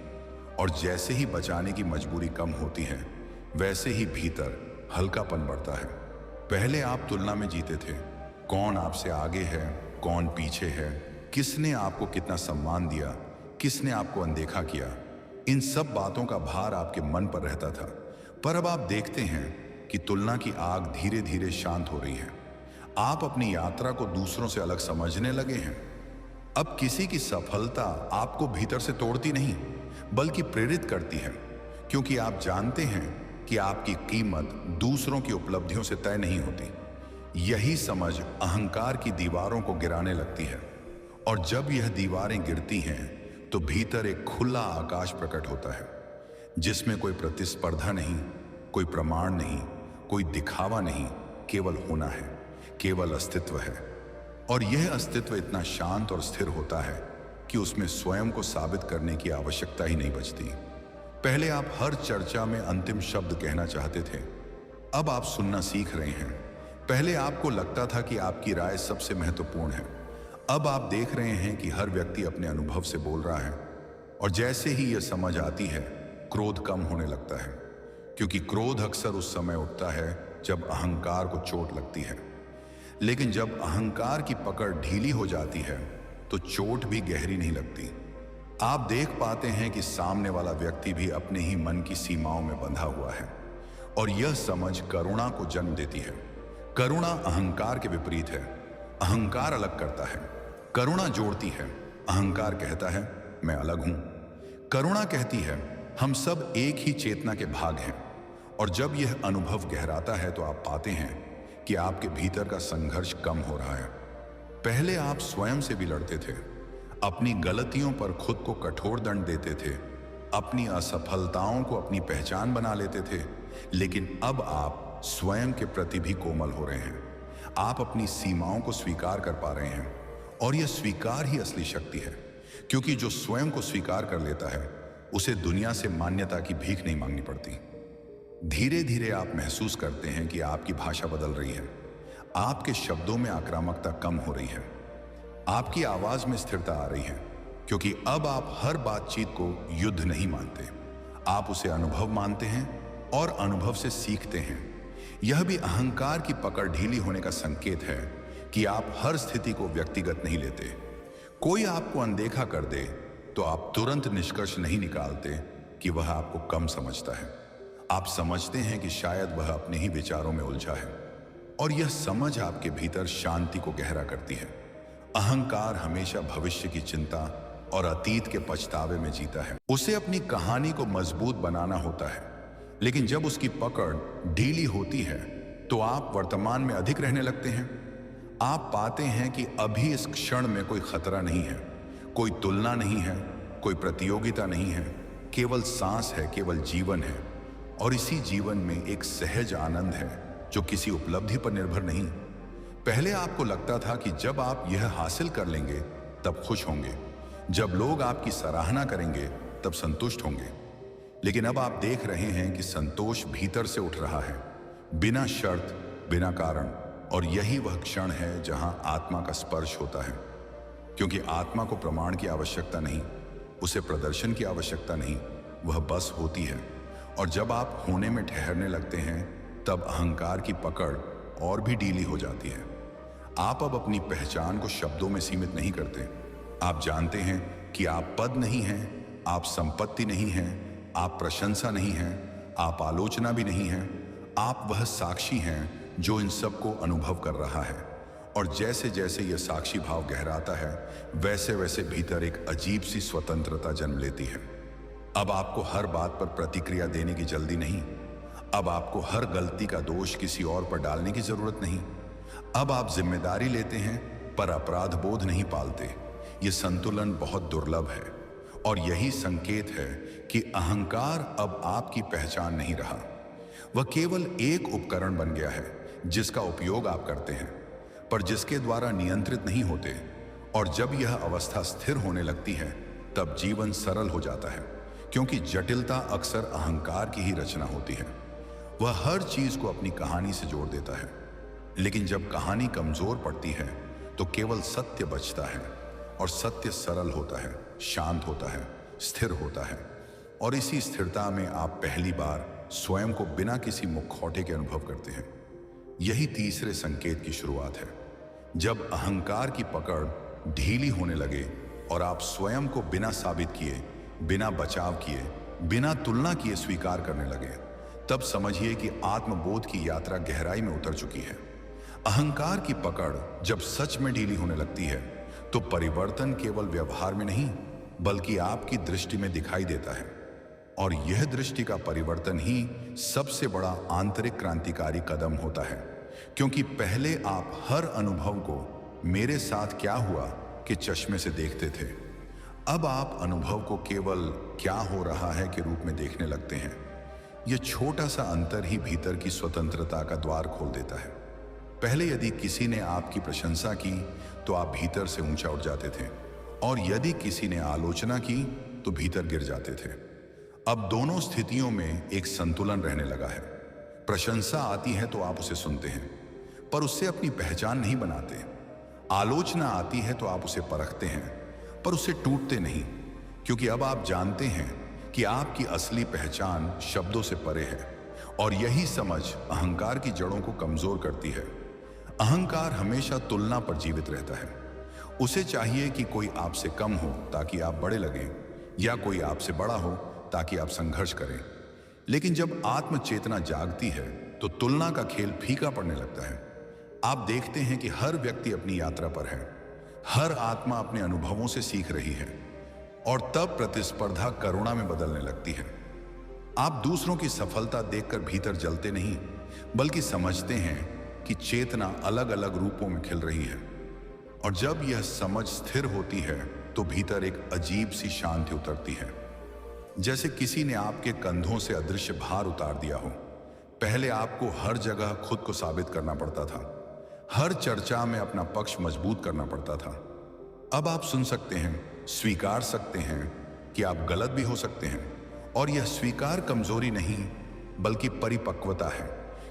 और जैसे ही बचाने की मजबूरी कम होती है, वैसे ही भीतर हल्कापन बढ़ता है। पहले आप तुलना में जीते थे, कौन आपसे आगे है, कौन पीछे है, किसने आपको कितना सम्मान दिया, किसने आपको अनदेखा किया। इन सब बातों का भार आपके मन पर रहता था। पर अब आप देखते हैं कि तुलना की आग धीरे धीरे शांत हो रही है। आप अपनी यात्रा को दूसरों से अलग समझने लगे हैं। अब किसी की सफलता आपको भीतर से तोड़ती नहीं, बल्कि प्रेरित करती है, क्योंकि आप जानते हैं कि आपकी कीमत दूसरों की उपलब्धियों से तय नहीं होती। यही समझ अहंकार की दीवारों को गिराने लगती है। और जब यह दीवारें गिरती हैं, तो भीतर एक खुला आकाश प्रकट होता है, जिसमें कोई प्रतिस्पर्धा नहीं, कोई प्रमाण नहीं, कोई दिखावा नहीं, केवल होना है, केवल अस्तित्व है। और यह अस्तित्व इतना शांत और स्थिर होता है कि उसमें स्वयं को साबित करने की आवश्यकता ही नहीं बचती। पहले आप हर चर्चा में अंतिम शब्द कहना चाहते थे, अब आप सुनना सीख रहे हैं। पहले आपको लगता था कि आपकी राय सबसे महत्वपूर्ण है, अब आप देख रहे हैं कि हर व्यक्ति अपने अनुभव से बोल रहा है। और जैसे ही यह समझ आती है, क्रोध कम होने लगता है, क्योंकि क्रोध अक्सर उस समय उठता है जब अहंकार को चोट लगती है। लेकिन जब अहंकार की पकड़ ढीली हो जाती है, तो चोट भी गहरी नहीं लगती। आप देख पाते हैं कि सामने वाला व्यक्ति भी अपने ही मन की सीमाओं में बंधा हुआ है। और यह समझ करुणा को जन्म देती है। करुणा अहंकार के विपरीत है। अहंकार अलग करता है, करुणा जोड़ती है। अहंकार कहता है मैं अलग हूं, करुणा कहती है हम सब एक ही चेतना के भाग हैं। और जब यह अनुभव गहराता है तो आप पाते हैं कि आपके भीतर का संघर्ष कम हो रहा है। पहले आप स्वयं से भी लड़ते थे, अपनी गलतियों पर खुद को कठोर दंड देते थे, अपनी असफलताओं को अपनी पहचान बना लेते थे। लेकिन अब आप स्वयं के प्रति भी कोमल हो रहे हैं। आप अपनी सीमाओं को स्वीकार कर पा रहे हैं, और यह स्वीकार ही असली शक्ति है, क्योंकि जो स्वयं को स्वीकार कर लेता है उसे दुनिया से मान्यता की भीख नहीं मांगनी पड़ती। धीरे धीरे आप महसूस करते हैं कि आपकी भाषा बदल रही है, आपके शब्दों में आक्रामकता कम हो रही है, आपकी आवाज में स्थिरता आ रही है, क्योंकि अब आप हर बातचीत को युद्ध नहीं मानते, आप उसे अनुभव मानते हैं और अनुभव से सीखते हैं। यह भी अहंकार की पकड़ ढीली होने का संकेत है कि आप हर स्थिति को व्यक्तिगत नहीं लेते। कोई आपको अनदेखा कर दे तो आप तुरंत निष्कर्ष नहीं निकालते कि वह आपको कम समझता है। आप समझते हैं कि शायद वह अपने ही विचारों में उलझा है, और यह समझ आपके भीतर शांति को गहरा करती है। अहंकार हमेशा भविष्य की चिंता और अतीत के पछतावे में जीता है। उसे अपनी कहानी को मजबूत बनाना होता है, लेकिन जब उसकी पकड़ ढीली होती है तो आप वर्तमान में अधिक रहने लगते हैं। आप पाते हैं कि अभी इस क्षण में कोई खतरा नहीं है, कोई तुलना नहीं है, कोई प्रतियोगिता नहीं है, केवल सांस है, केवल जीवन है। और इसी जीवन में एक सहज आनंद है जो किसी उपलब्धि पर निर्भर नहीं। पहले आपको लगता था कि जब आप यह हासिल कर लेंगे तब खुश होंगे, जब लोग आपकी सराहना करेंगे तब संतुष्ट होंगे। लेकिन अब आप देख रहे हैं कि संतोष भीतर से उठ रहा है, बिना शर्त, बिना कारण। और यही वह क्षण है जहां आत्मा का स्पर्श होता है, क्योंकि आत्मा को प्रमाण की आवश्यकता नहीं, उसे प्रदर्शन की आवश्यकता नहीं, वह बस होती है। और जब आप होने में ठहरने लगते हैं तब अहंकार की पकड़ और भी ढीली हो जाती है। आप अब अपनी पहचान को शब्दों में सीमित नहीं करते। आप जानते हैं कि आप पद नहीं हैं, आप संपत्ति नहीं हैं, आप प्रशंसा नहीं हैं, आप आलोचना भी नहीं हैं। आप वह साक्षी हैं जो इन सब को अनुभव कर रहा है। और जैसे जैसे यह साक्षी भाव गहराता है, वैसे वैसे भीतर एक अजीब सी स्वतंत्रता जन्म लेती है। अब आपको हर बात पर प्रतिक्रिया देने की जल्दी नहीं, अब आपको हर गलती का दोष किसी और पर डालने की जरूरत नहीं। अब आप जिम्मेदारी लेते हैं पर अपराध बोध नहीं पालते। यह संतुलन बहुत दुर्लभ है, और यही संकेत है कि अहंकार अब आपकी पहचान नहीं रहा। वह केवल एक उपकरण बन गया है जिसका उपयोग आप करते हैं, पर जिसके द्वारा नियंत्रित नहीं होते। और जब यह अवस्था स्थिर होने लगती है तब जीवन सरल हो जाता है, क्योंकि जटिलता अक्सर अहंकार की ही रचना होती है। वह हर चीज को अपनी कहानी से जोड़ देता है, लेकिन जब कहानी कमजोर पड़ती है तो केवल सत्य बचता है, और सत्य सरल होता है, शांत होता है, स्थिर होता है। और इसी स्थिरता में आप पहली बार स्वयं को बिना किसी मुखौटे के अनुभव करते हैं। यही तीसरे संकेत की शुरुआत है, जब अहंकार की पकड़ ढीली होने लगे और आप स्वयं को बिना साबित किए, बिना बचाव किए, बिना तुलना किए स्वीकार करने लगे। तब समझिए कि आत्मबोध की यात्रा गहराई में उतर चुकी है। अहंकार की पकड़ जब सच में ढीली होने लगती है तो परिवर्तन केवल व्यवहार में नहीं, बल्कि आपकी दृष्टि में दिखाई देता है। और यह दृष्टि का परिवर्तन ही सबसे बड़ा आंतरिक क्रांतिकारी कदम होता है, क्योंकि पहले आप हर अनुभव को मेरे साथ क्या हुआ के चश्मे से देखते थे। अब आप अनुभव को केवल क्या हो रहा है के रूप में देखने लगते हैं। यह छोटा सा अंतर ही भीतर की स्वतंत्रता का द्वार खोल देता है। पहले यदि किसी ने आपकी प्रशंसा की तो आप भीतर से ऊंचा उठ जाते थे, और यदि किसी ने आलोचना की तो भीतर गिर जाते थे। अब दोनों स्थितियों में एक संतुलन रहने लगा है। प्रशंसा आती है तो आप उसे सुनते हैं, पर उससे अपनी पहचान नहीं बनाते। आलोचना आती है तो आप उसे परखते हैं, पर उससे टूटते नहीं, क्योंकि अब आप जानते हैं कि आपकी असली पहचान शब्दों से परे है। और यही समझ अहंकार की जड़ों को कमजोर करती है। अहंकार हमेशा तुलना पर जीवित रहता है। उसे चाहिए कि कोई आपसे कम हो ताकि आप बड़े लगें, या कोई आपसे बड़ा हो ताकि आप संघर्ष करें। लेकिन जब आत्मचेतना जागती है तो तुलना का खेल फीका पड़ने लगता है। आप देखते हैं कि हर व्यक्ति अपनी यात्रा पर है, हर आत्मा अपने अनुभवों से सीख रही है, और तब प्रतिस्पर्धा करुणा में बदलने लगती है। आप दूसरों की सफलता देखकर भीतर जलते नहीं, बल्कि समझते हैं कि चेतना अलग अलग रूपों में खिल रही है। और जब यह समझ स्थिर होती है तो भीतर एक अजीब सी शांति उतरती है, जैसे किसी ने आपके कंधों से अदृश्य भार उतार दिया हो। पहले आपको हर जगह खुद को साबित करना पड़ता था, हर चर्चा में अपना पक्ष मजबूत करना पड़ता था। अब आप सुन सकते हैं, स्वीकार सकते हैं कि आप गलत भी हो सकते हैं, और यह स्वीकार कमजोरी नहीं बल्कि परिपक्वता है,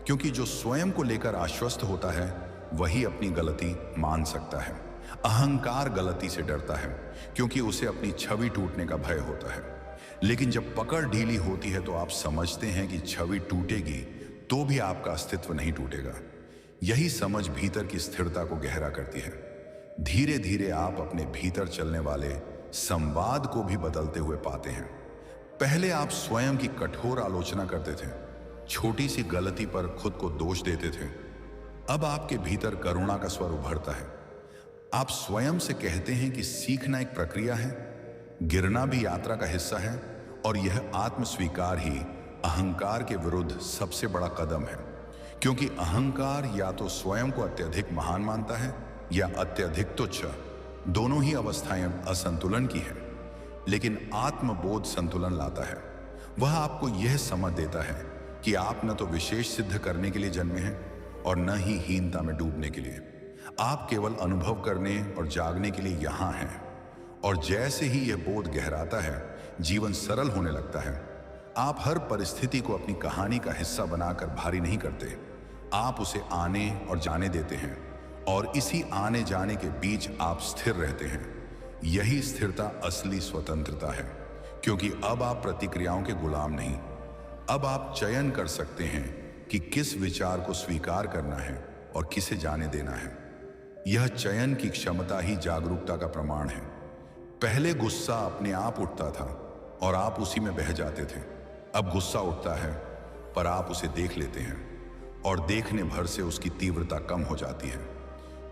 क्योंकि जो स्वयं को लेकर आश्वस्त होता है वही अपनी गलती मान सकता है। अहंकार गलती से डरता है क्योंकि उसे अपनी छवि टूटने का भय होता है। लेकिन जब पकड़ ढीली होती है तो आप समझते हैं कि छवि टूटेगी तो भी आपका अस्तित्व नहीं टूटेगा। यही समझ भीतर की स्थिरता को गहरा करती है। धीरे धीरे आप अपने भीतर चलने वाले संवाद को भी बदलते हुए पाते हैं। पहले आप स्वयं की कठोर आलोचना करते थे, छोटी सी गलती पर खुद को दोष देते थे। अब आपके भीतर करुणा का स्वर उभरता है। आप स्वयं से कहते हैं कि सीखना एक प्रक्रिया है, गिरना भी यात्रा का हिस्सा है, और यह आत्मस्वीकार ही अहंकार के विरुद्ध सबसे बड़ा कदम है। क्योंकि अहंकार या तो स्वयं को अत्यधिक महान मानता है या अत्यधिक तुच्छ। दोनों ही अवस्थाएं असंतुलन की हैं, लेकिन आत्मबोध संतुलन लाता है। वह आपको यह समझ देता है कि आप न तो विशेष सिद्ध करने के लिए जन्मे हैं और न ही हीनता में डूबने के लिए। आप केवल अनुभव करने और जागने के लिए यहां हैं। और जैसे ही यह बोध गहराता है, जीवन सरल होने लगता है। आप हर परिस्थिति को अपनी कहानी का हिस्सा बनाकर भारी नहीं करते, आप उसे आने और जाने देते हैं, और इसी आने जाने के बीच आप स्थिर रहते हैं। यही स्थिरता असली स्वतंत्रता है, क्योंकि अब आप प्रतिक्रियाओं के गुलाम नहीं। अब आप चयन कर सकते हैं कि किस विचार को स्वीकार करना है और किसे जाने देना है। यह चयन की क्षमता ही जागरूकता का प्रमाण है। पहले गुस्सा अपने आप उठता था और आप उसी में बह जाते थे। अब गुस्सा उठता है पर आप उसे देख लेते हैं, और देखने भर से उसकी तीव्रता कम हो जाती है,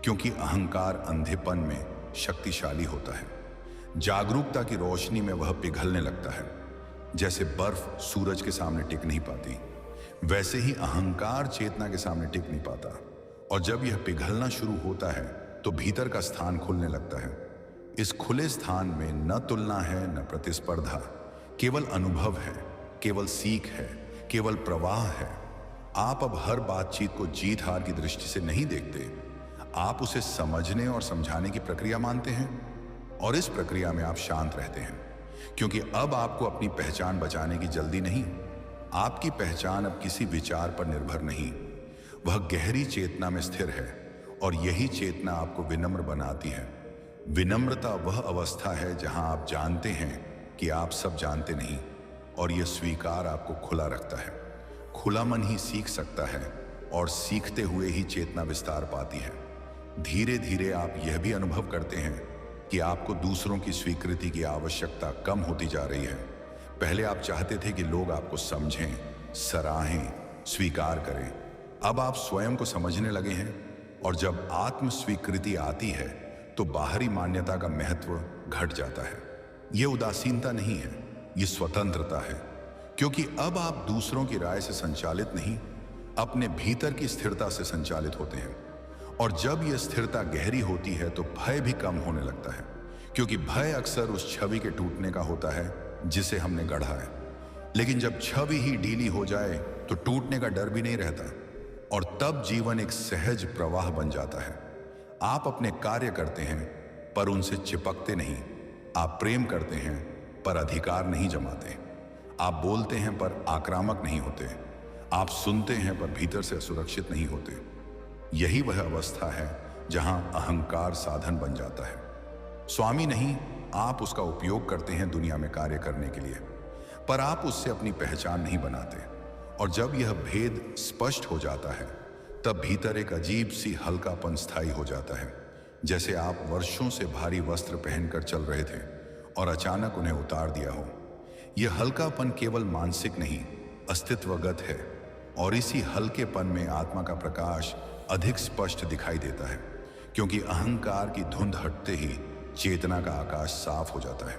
क्योंकि अहंकार अंधेपन में शक्तिशाली होता है। जागरूकता की रोशनी में वह पिघलने लगता है। जैसे बर्फ सूरज के सामने टिक नहीं पाती, वैसे ही अहंकार चेतना के सामने टिक नहीं पाता। और जब यह पिघलना शुरू होता है तो भीतर का स्थान खुलने लगता है। इस खुले स्थान में न तुलना है, न प्रतिस्पर्धा, केवल अनुभव है, केवल सीख है, केवल प्रवाह है। आप अब हर बातचीत को जीत हार की दृष्टि से नहीं देखते, आप उसे समझने और समझाने की प्रक्रिया मानते हैं। और इस प्रक्रिया में आप शांत रहते हैं, क्योंकि अब आपको अपनी पहचान बचाने की जल्दी नहीं। आपकी पहचान अब किसी विचार पर निर्भर नहीं, वह गहरी चेतना में स्थिर है, और यही चेतना आपको विनम्र बनाती है। विनम्रता वह अवस्था है जहां आप जानते हैं कि आप सब जानते नहीं, और यह स्वीकार आपको खुला रखता है। खुला मन ही सीख सकता है, और सीखते हुए ही चेतना विस्तार पाती है। धीरे धीरे आप यह भी अनुभव करते हैं कि आपको दूसरों की स्वीकृति की आवश्यकता कम होती जा रही है। पहले आप चाहते थे कि लोग आपको समझें, सराहें, स्वीकार करें। अब आप स्वयं को समझने लगे हैं, और जब आत्म स्वीकृति आती है तो बाहरी मान्यता का महत्व घट जाता है। यह उदासीनता नहीं है, यह स्वतंत्रता है, क्योंकि अब आप दूसरों की राय से संचालित नहीं, अपने भीतर की स्थिरता से संचालित होते हैं। और जब यह स्थिरता गहरी होती है तो भय भी कम होने लगता है, क्योंकि भय अक्सर उस छवि के टूटने का होता है जिसे हमने गढ़ा है। लेकिन जब छवि ही ढीली हो जाए तो टूटने का डर भी नहीं रहता, और तब जीवन एक सहज प्रवाह बन जाता है। आप अपने कार्य करते हैं पर उनसे चिपकते नहीं, आप प्रेम करते हैं पर अधिकार नहीं जमाते, आप बोलते हैं पर आक्रामक नहीं होते, आप सुनते हैं पर भीतर से असुरक्षित नहीं होते। यही वह अवस्था है जहां अहंकार साधन बन जाता है, स्वामी नहीं। आप उसका उपयोग करते हैं दुनिया में कार्य करने के लिए, पर आप उससे अपनी पहचान नहीं बनाते। और जब यह भेद स्पष्ट हो जाता है तब भीतर एक अजीब सी हल्कापन स्थायी हो जाता है, जैसे आप वर्षों से भारी वस्त्र पहनकर चल रहे थे और अचानक उन्हें उतार दिया हो। यह हल्कापन केवल मानसिक नहीं, अस्तित्वगत है, और इसी हल्केपन में आत्मा का प्रकाश अधिक स्पष्ट दिखाई देता है, क्योंकि अहंकार की धुंध हटते ही चेतना का आकाश साफ हो जाता है।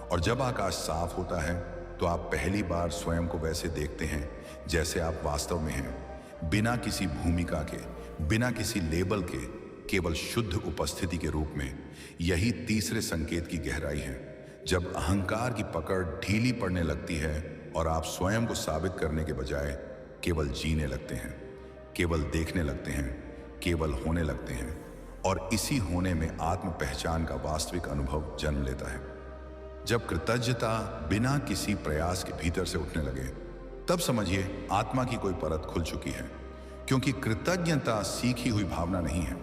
और जब आकाश साफ होता है तो आप पहली बार स्वयं को वैसे देखते हैं जैसे आप वास्तव में हैं, बिना किसी भूमिका के, बिना किसी लेबल के, केवल शुद्ध उपस्थिति के रूप में। यही तीसरे संकेत की गहराई है, जब अहंकार की पकड़ ढीली पड़ने लगती है और आप स्वयं को साबित करने के बजाय केवल जीने लगते हैं, केवल देखने लगते हैं, केवल होने लगते हैं, और इसी होने में आत्म पहचान का वास्तविक अनुभव जन्म लेता है। जब कृतज्ञता बिना किसी प्रयास के भीतर से उठने लगे, तब समझिए आत्मा की कोई परत खुल चुकी है, क्योंकि कृतज्ञता सीखी हुई भावना नहीं है।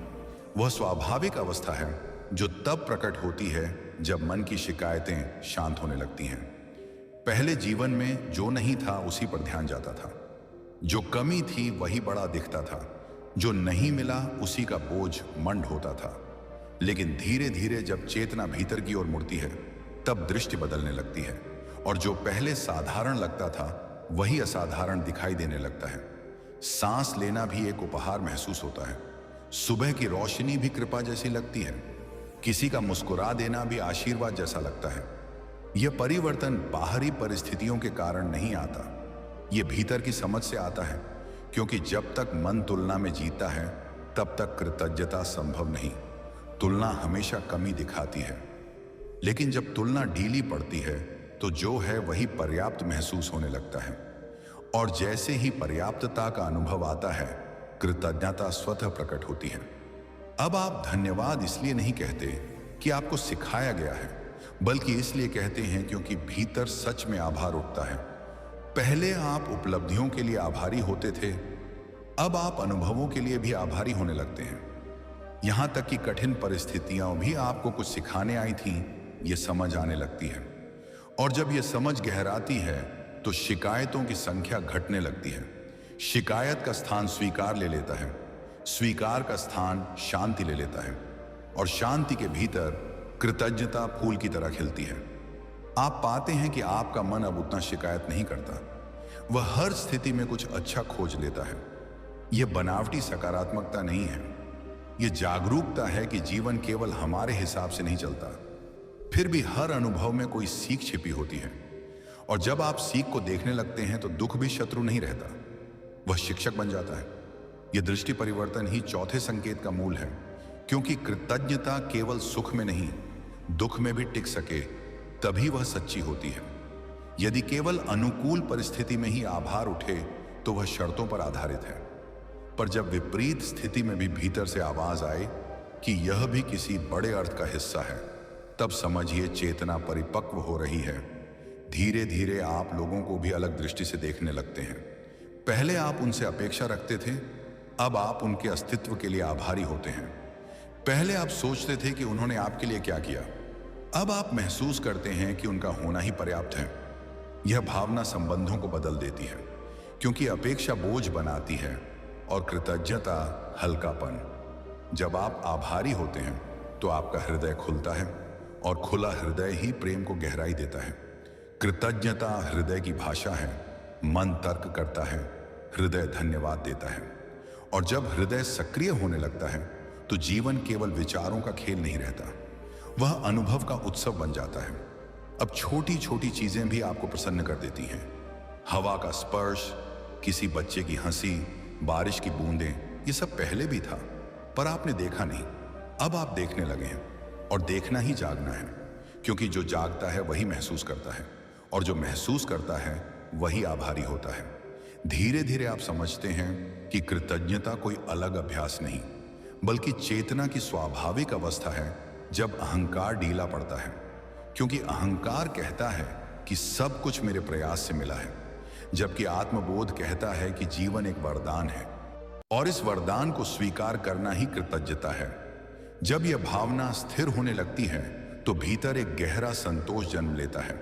वह स्वाभाविक अवस्था है जो तब प्रकट होती है जब मन की शिकायतें शांत होने लगती हैं। पहले जीवन में जो नहीं था उसी पर ध्यान जाता था, जो कमी थी वही बड़ा दिखता था, जो नहीं मिला उसी का बोझ मंड होता था। लेकिन धीरे धीरे जब चेतना भीतर की ओर मुड़ती है, तब दृष्टि बदलने लगती है, और जो पहले साधारण लगता था वही असाधारण दिखाई देने लगता है। सांस लेना भी एक उपहार महसूस होता है, सुबह की रोशनी भी कृपा जैसी लगती है, किसी का मुस्कुरा देना भी आशीर्वाद जैसा लगता है। यह परिवर्तन बाहरी परिस्थितियों के कारण नहीं आता, यह भीतर की समझ से आता है, क्योंकि जब तक मन तुलना में जीता है तब तक कृतज्ञता संभव नहीं। तुलना हमेशा कमी दिखाती है, लेकिन जब तुलना ढीली पड़ती है तो जो है वही पर्याप्त महसूस होने लगता है, और जैसे ही पर्याप्तता का अनुभव आता है, कृतज्ञता स्वतः प्रकट होती है। अब आप धन्यवाद इसलिए नहीं कहते कि आपको सिखाया गया है, बल्कि इसलिए कहते हैं क्योंकि भीतर सच में आभार उठता है। पहले आप उपलब्धियों के लिए आभारी होते थे, अब आप अनुभवों के लिए भी आभारी होने लगते हैं। यहां तक कि कठिन परिस्थितियां भी आपको कुछ सिखाने आई थीं, ये समझ आने लगती है। और जब ये समझ गहराती है तो शिकायतों की संख्या घटने लगती है। शिकायत का स्थान स्वीकार ले लेता है, स्वीकार का स्थान शांति ले लेता है, और शांति के भीतर कृतज्ञता फूल की तरह खिलती है। आप पाते हैं कि आपका मन अब उतना शिकायत नहीं करता, वह हर स्थिति में कुछ अच्छा खोज लेता है। यह बनावटी सकारात्मकता नहीं है, यह जागरूकता है कि जीवन केवल हमारे हिसाब से नहीं चलता, फिर भी हर अनुभव में कोई सीख छिपी होती है। और जब आप सीख को देखने लगते हैं तो दुख भी शत्रु नहीं रहता, वह शिक्षक बन जाता है। यह दृष्टि परिवर्तन ही चौथे संकेत का मूल है, क्योंकि कृतज्ञता केवल सुख में नहीं, दुख में भी टिक सके तभी वह सच्ची होती है। यदि केवल अनुकूल परिस्थिति में ही आभार उठे तो वह शर्तों पर आधारित है, पर जब विपरीत स्थिति में भी भीतर से आवाज आए कि यह भी किसी बड़े अर्थ का हिस्सा है, तब समझिए चेतना परिपक्व हो रही है। धीरे धीरे आप लोगों को भी अलग दृष्टि से देखने लगते हैं। पहले आप उनसे अपेक्षा रखते थे, अब आप उनके अस्तित्व के लिए आभारी होते हैं। पहले आप सोचते थे कि उन्होंने आपके लिए क्या किया, अब आप महसूस करते हैं कि उनका होना ही पर्याप्त है। यह भावना संबंधों को बदल देती है, क्योंकि अपेक्षा बोझ बनाती है और कृतज्ञता हल्कापन। जब आप आभारी होते हैं तो आपका हृदय खुलता है, और खुला हृदय ही प्रेम को गहराई देता है। कृतज्ञता हृदय की भाषा है। मन तर्क करता है, हृदय धन्यवाद देता है। और जब हृदय सक्रिय होने लगता है तो जीवन केवल विचारों का खेल नहीं रहता, वह अनुभव का उत्सव बन जाता है। अब छोटी छोटी चीजें भी आपको प्रसन्न कर देती हैं। हवा का स्पर्श, किसी बच्चे की हंसी, बारिश की बूंदें, ये सब पहले भी था, पर आपने देखा नहीं। अब आप देखने लगे हैं, और देखना ही जागना है, क्योंकि जो जागता है वही महसूस करता है, और जो महसूस करता है वही आभारी होता है। धीरे धीरे आप समझते हैं कि कृतज्ञता कोई अलग अभ्यास नहीं, बल्कि चेतना की स्वाभाविक अवस्था है जब अहंकार ढीला पड़ता है, क्योंकि अहंकार कहता है कि सब कुछ मेरे प्रयास से मिला है, जबकि आत्मबोध कहता है कि जीवन एक वरदान है, और इस वरदान को स्वीकार करना ही कृतज्ञता है। जब यह भावना स्थिर होने लगती है तो भीतर एक गहरा संतोष जन्म लेता है,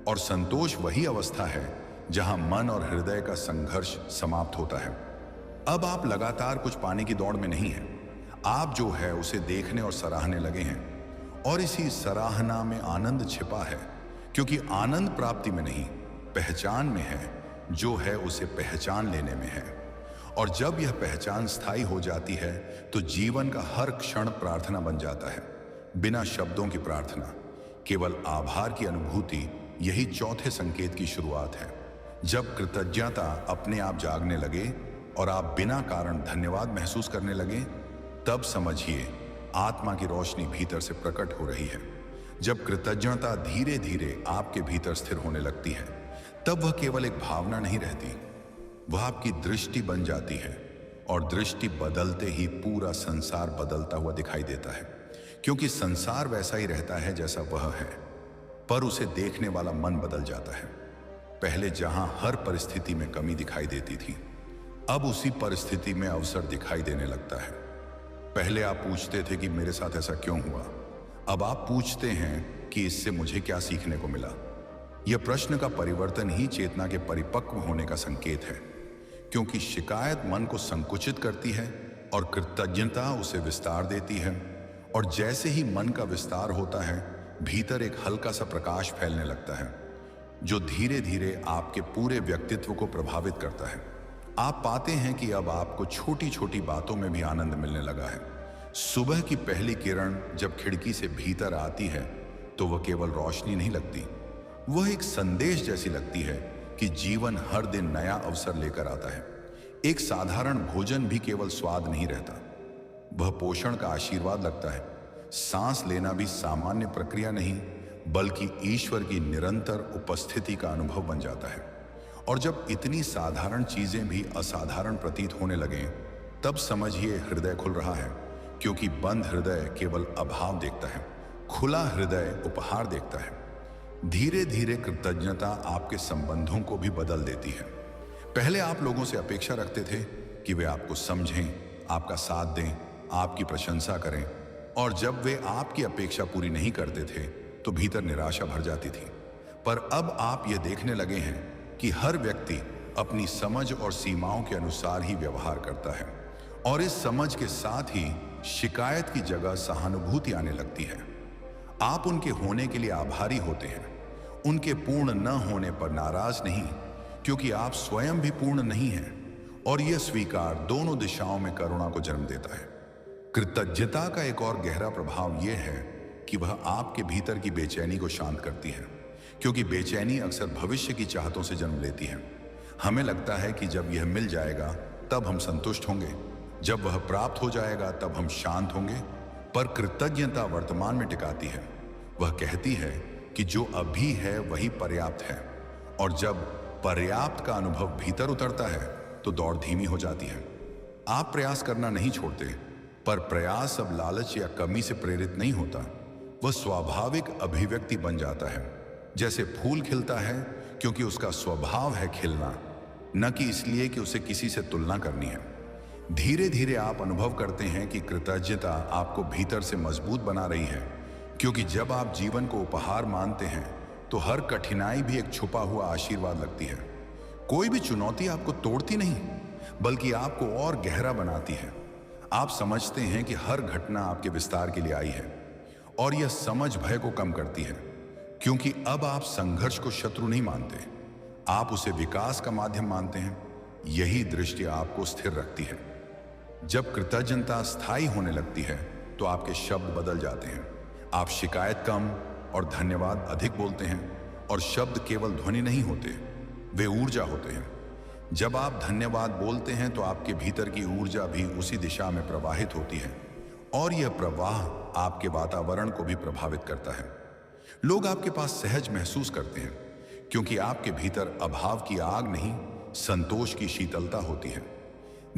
और संतोष वही अवस्था है जहां मन और हृदय का संघर्ष समाप्त होता है। अब आप लगातार कुछ पाने की दौड़ में नहीं हैं, आप जो है उसे देखने और सराहने लगे हैं, और इसी सराहना में आनंद छिपा है, क्योंकि आनंद प्राप्ति में नहीं, पहचान में है। जो है उसे पहचान लेने में है, और जब यह पहचान स्थायी हो जाती है तो जीवन का हर क्षण प्रार्थना बन जाता है। बिना शब्दों की प्रार्थना, केवल आभार की अनुभूति यही चौथे संकेत की शुरुआत है। जब कृतज्ञता अपने आप जागने लगे और आप बिना कारण धन्यवाद महसूस करने लगे, तब समझिए आत्मा की रोशनी भीतर से प्रकट हो रही है। जब कृतज्ञता धीरे धीरे आपके भीतर स्थिर होने लगती है, तब वह केवल एक भावना नहीं रहती, वह आपकी दृष्टि बन जाती है। और दृष्टि बदलते ही पूरा संसार बदलता हुआ दिखाई देता है, क्योंकि संसार वैसा ही रहता है जैसा वह है, पर उसे देखने वाला मन बदल जाता है। पहले जहां हर परिस्थिति में कमी दिखाई देती थी, अब उसी परिस्थिति में अवसर दिखाई देने लगता है। पहले आप पूछते थे कि मेरे साथ ऐसा क्यों हुआ, अब आप पूछते हैं कि इससे मुझे क्या सीखने को मिला। यह प्रश्न का परिवर्तन ही चेतना के परिपक्व होने का संकेत है, क्योंकि शिकायत मन को संकुचित करती है और कृतज्ञता उसे विस्तार देती है। और जैसे ही मन का विस्तार होता है, भीतर एक हल्का सा प्रकाश फैलने लगता है, जो धीरे धीरे आपके पूरे व्यक्तित्व को प्रभावित करता है। आप पाते हैं कि अब आपको छोटी छोटी बातों में भी आनंद मिलने लगा है। सुबह की पहली किरण जब खिड़की से भीतर आती है, तो वह केवल रोशनी नहीं लगती, वह एक संदेश जैसी लगती है कि जीवन हर दिन नया अवसर लेकर आता है। एक साधारण भोजन भी केवल स्वाद नहीं रहता, वह पोषण का आशीर्वाद लगता है। सांस लेना भी सामान्य प्रक्रिया नहीं, बल्कि ईश्वर की निरंतर उपस्थिति का अनुभव बन जाता है। और जब इतनी साधारण चीजें भी असाधारण प्रतीत होने लगें, तब समझिए हृदय खुल रहा है, क्योंकि बंद हृदय केवल अभाव देखता है, खुला हृदय उपहार देखता है। धीरे धीरे कृतज्ञता आपके संबंधों को भी बदल देती है। पहले आप लोगों से अपेक्षा रखते थे कि वे आपको समझें, आपका साथ दें, आपकी प्रशंसा करें, और जब वे आपकी अपेक्षा पूरी नहीं करते थे तो भीतर निराशा भर जाती थी। पर अब आप ये देखने लगे हैं कि हर व्यक्ति अपनी समझ और सीमाओं के अनुसार ही व्यवहार करता है, और इस समझ के साथ ही शिकायत की जगह सहानुभूति आने लगती है। आप उनके होने के लिए आभारी होते हैं, उनके पूर्ण न होने पर नाराज नहीं, क्योंकि आप स्वयं भी पूर्ण नहीं हैं। और यह स्वीकार दोनों दिशाओं में करुणा को जन्म देता है। कृतज्ञता का एक और गहरा प्रभाव यह है कि वह आपके भीतर की बेचैनी को शांत करती है, क्योंकि बेचैनी अक्सर भविष्य की चाहतों से जन्म लेती है। हमें लगता है कि जब यह मिल जाएगा तब हम संतुष्ट होंगे, जब वह प्राप्त हो जाएगा तब हम शांत होंगे। पर कृतज्ञता वर्तमान में टिकाती है। वह कहती है कि जो अभी है वही पर्याप्त है, और जब पर्याप्त का अनुभव भीतर उतरता है तो दौड़ धीमी हो जाती है। आप प्रयास करना नहीं छोड़ते, पर प्रयास अब लालच या कमी से प्रेरित नहीं होता, वह स्वाभाविक अभिव्यक्ति बन जाता है। जैसे फूल खिलता है क्योंकि उसका स्वभाव है खिलना, न कि इसलिए कि उसे किसी से तुलना करनी है। धीरे धीरे आप अनुभव करते हैं कि कृतज्ञता आपको भीतर से मजबूत बना रही है, क्योंकि जब आप जीवन को उपहार मानते हैं तो हर कठिनाई भी एक छुपा हुआ आशीर्वाद लगती है। कोई भी चुनौती आपको तोड़ती नहीं, बल्कि आपको और गहरा बनाती है। आप समझते हैं कि हर घटना आपके विस्तार के लिए आई है, और यह समझ भय को कम करती है, क्योंकि अब आप संघर्ष को शत्रु नहीं मानते, आप उसे विकास का माध्यम मानते हैं। यही दृष्टि आपको स्थिर रखती है। जब कृतज्ञता स्थायी होने लगती है तो आपके शब्द बदल जाते हैं। आप शिकायत कम और धन्यवाद अधिक बोलते हैं, और शब्द केवल ध्वनि नहीं होते, वे ऊर्जा होते हैं। जब आप धन्यवाद बोलते हैं तो आपके भीतर की ऊर्जा भी उसी दिशा में प्रवाहित होती है, और यह प्रवाह आपके वातावरण को भी प्रभावित करता है। लोग आपके पास सहज महसूस करते हैं, क्योंकि आपके भीतर अभाव की आग नहीं, संतोष की शीतलता होती है।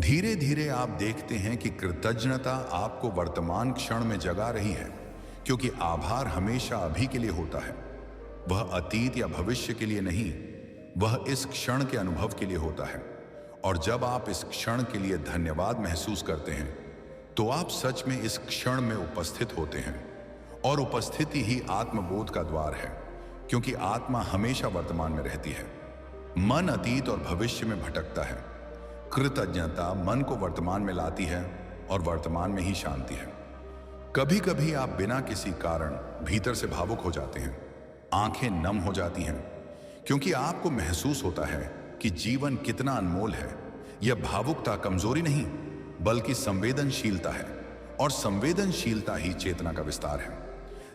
धीरे धीरे आप देखते हैं कि कृतज्ञता आपको वर्तमान क्षण में जगा रही है, क्योंकि आभार हमेशा अभी के लिए होता है, वह अतीत या भविष्य के लिए नहीं, वह इस क्षण के अनुभव के लिए होता है। और जब आप इस क्षण के लिए धन्यवाद महसूस करते हैं तो आप सच में इस क्षण में उपस्थित होते हैं, और उपस्थिति ही आत्मबोध का द्वार है, क्योंकि आत्मा हमेशा वर्तमान में रहती है। मन अतीत और भविष्य में भटकता है। कृतज्ञता मन को वर्तमान में लाती है, और वर्तमान में ही शांति है। कभी कभी आप बिना किसी कारण भीतर से भावुक हो जाते हैं, आंखें नम हो जाती हैं, क्योंकि आपको महसूस होता है कि जीवन कितना अनमोल है। यह भावुकता कमजोरी नहीं, बल्कि संवेदनशीलता है, और संवेदनशीलता ही चेतना का विस्तार है।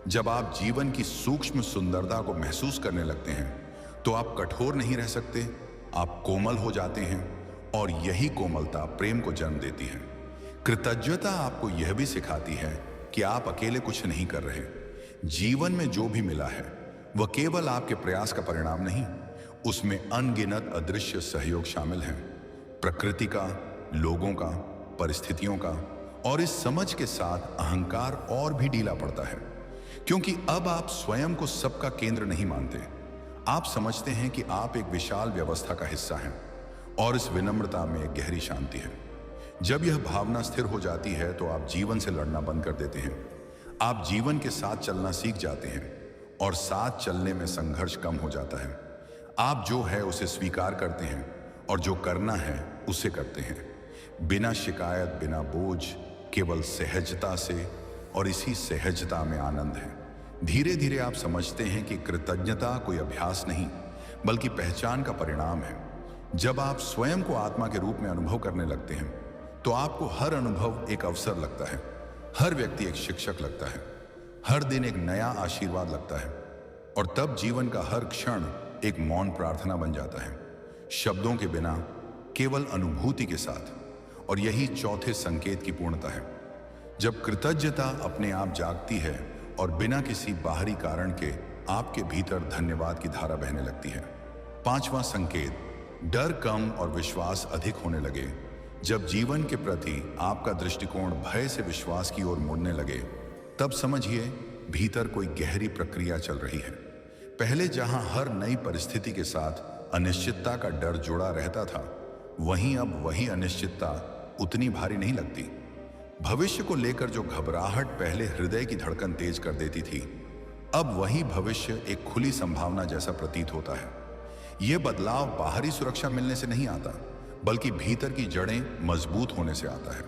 जब आप जीवन की सूक्ष्म सुंदरता को महसूस करने लगते हैं तो आप कठोर नहीं रह सकते, आप कोमल हो जाते हैं और यही कोमलता प्रेम को जन्म देती है। कृतज्ञता आपको यह भी सिखाती है कि आप अकेले कुछ नहीं कर रहे। जीवन में जो भी मिला है वह केवल आपके प्रयास का परिणाम नहीं, उसमें अनगिनत अदृश्य सहयोग शामिल है, प्रकृति का, लोगों का, परिस्थितियों का। और इस समझ के साथ अहंकार और भी ढीला पड़ता है, क्योंकि अब आप स्वयं को सबका केंद्र नहीं मानते। आप समझते हैं कि आप एक विशाल व्यवस्था का हिस्सा हैं और इस विनम्रता में एक गहरी शांति है। जब यह भावना स्थिर हो जाती है तो आप जीवन से लड़ना बंद कर देते हैं। आप जीवन के साथ चलना सीख जाते हैं और साथ चलने में संघर्ष कम हो जाता है। आप जो है उसे स्वीकार करते हैं और जो करना है उसे करते हैं, बिना शिकायत, बिना बोझ, केवल सहजता से। और इसी सहजता में आनंद है। धीरे धीरे आप समझते हैं कि कृतज्ञता कोई अभ्यास नहीं बल्कि पहचान का परिणाम है। जब आप स्वयं को आत्मा के रूप में अनुभव करने लगते हैं तो आपको हर अनुभव एक अवसर लगता है, हर व्यक्ति एक शिक्षक लगता है, हर दिन एक नया आशीर्वाद लगता है। और तब जीवन का हर क्षण एक मौन प्रार्थना बन जाता है, शब्दों के बिना, केवल अनुभूति के साथ। और यही चौथे संकेत की पूर्णता है, जब कृतज्ञता अपने आप जागती है और बिना किसी बाहरी कारण के आपके भीतर धन्यवाद की धारा बहने लगती है। पांचवां संकेत, डर कम और विश्वास अधिक होने लगे। जब जीवन के प्रति आपका दृष्टिकोण भय से विश्वास की ओर मुड़ने लगे, तब समझिए भीतर कोई गहरी प्रक्रिया चल रही है। पहले जहां हर नई परिस्थिति के साथ अनिश्चितता का डर जुड़ा रहता था, वहीं अब वही अनिश्चितता उतनी भारी नहीं लगती। भविष्य को लेकर जो घबराहट पहले हृदय की धड़कन तेज कर देती थी, अब वही भविष्य एक खुली संभावना जैसा प्रतीत होता है। यह बदलाव बाहरी सुरक्षा मिलने से नहीं आता, बल्कि भीतर की जड़ें मजबूत होने से आता है।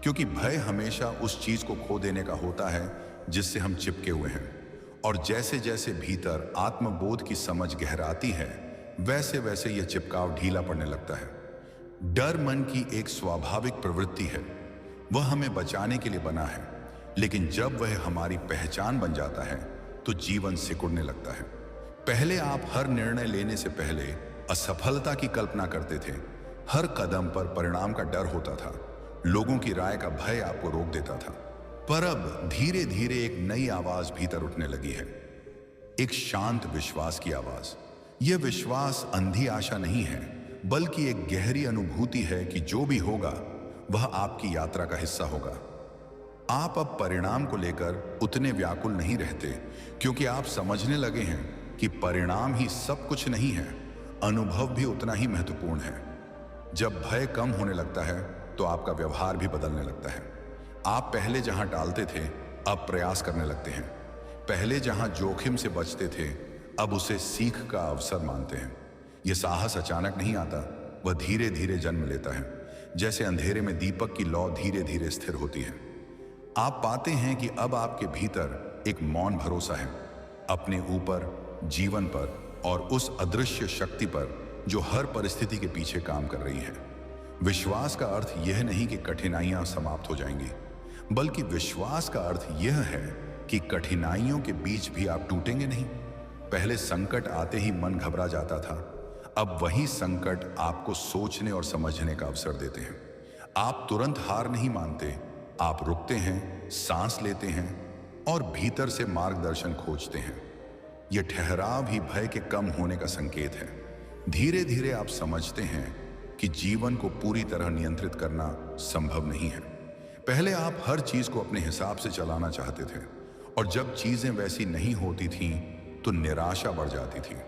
क्योंकि भय हमेशा उस चीज को खो देने का होता है जिससे हम चिपके हुए हैं। और जैसे जैसे भीतर आत्मबोध की समझ गहराती है, वैसे वैसे यह चिपकाव ढीला पड़ने लगता है। डर मन की एक स्वाभाविक प्रवृत्ति है, वह हमें बचाने के लिए बना है, लेकिन जब वह हमारी पहचान बन जाता है तो जीवन सिकुड़ने लगता है। पहले आप हर निर्णय लेने से पहले असफलता की कल्पना करते थे, हर कदम पर परिणाम का डर होता था, लोगों की राय का भय आपको रोक देता था। पर अब धीरे धीरे एक नई आवाज भीतर उठने लगी है, एक शांत विश्वास की आवाज। यह विश्वास अंधी आशा नहीं है, बल्कि एक गहरी अनुभूति है कि जो भी होगा वह आपकी यात्रा का हिस्सा होगा। आप अब परिणाम को लेकर उतने व्याकुल नहीं रहते, क्योंकि आप समझने लगे हैं कि परिणाम ही सब कुछ नहीं है, अनुभव भी उतना ही महत्वपूर्ण है। जब भय कम होने लगता है तो आपका व्यवहार भी बदलने लगता है। आप पहले जहां टालते थे, अब प्रयास करने लगते हैं। पहले जहां जोखिम से बचते थे, अब उसे सीख का अवसर मानते हैं। यह साहस अचानक नहीं आता, वह धीरे धीरे जन्म लेता है, जैसे अंधेरे में दीपक की लौ धीरे धीरे स्थिर होती है। आप पाते हैं कि अब आपके भीतर एक मौन भरोसा है, अपने ऊपर, जीवन पर और उस अदृश्य शक्ति पर जो हर परिस्थिति के पीछे काम कर रही है। विश्वास का अर्थ यह नहीं कि कठिनाइयां समाप्त हो जाएंगी, बल्कि विश्वास का अर्थ यह है कि कठिनाइयों के बीच भी आप टूटेंगे नहीं। पहले संकट आते ही मन घबरा जाता था, अब वही संकट आपको सोचने और समझने का अवसर देते हैं। आप तुरंत हार नहीं मानते, आप रुकते हैं, सांस लेते हैं और भीतर से मार्गदर्शन खोजते हैं। यह ठहराव ही भय के कम होने का संकेत है। धीरे धीरे आप समझते हैं कि जीवन को पूरी तरह नियंत्रित करना संभव नहीं है। पहले आप हर चीज को अपने हिसाब से चलाना चाहते थे, और जब चीजें वैसी नहीं होती थीं तो निराशा बढ़ जाती थी।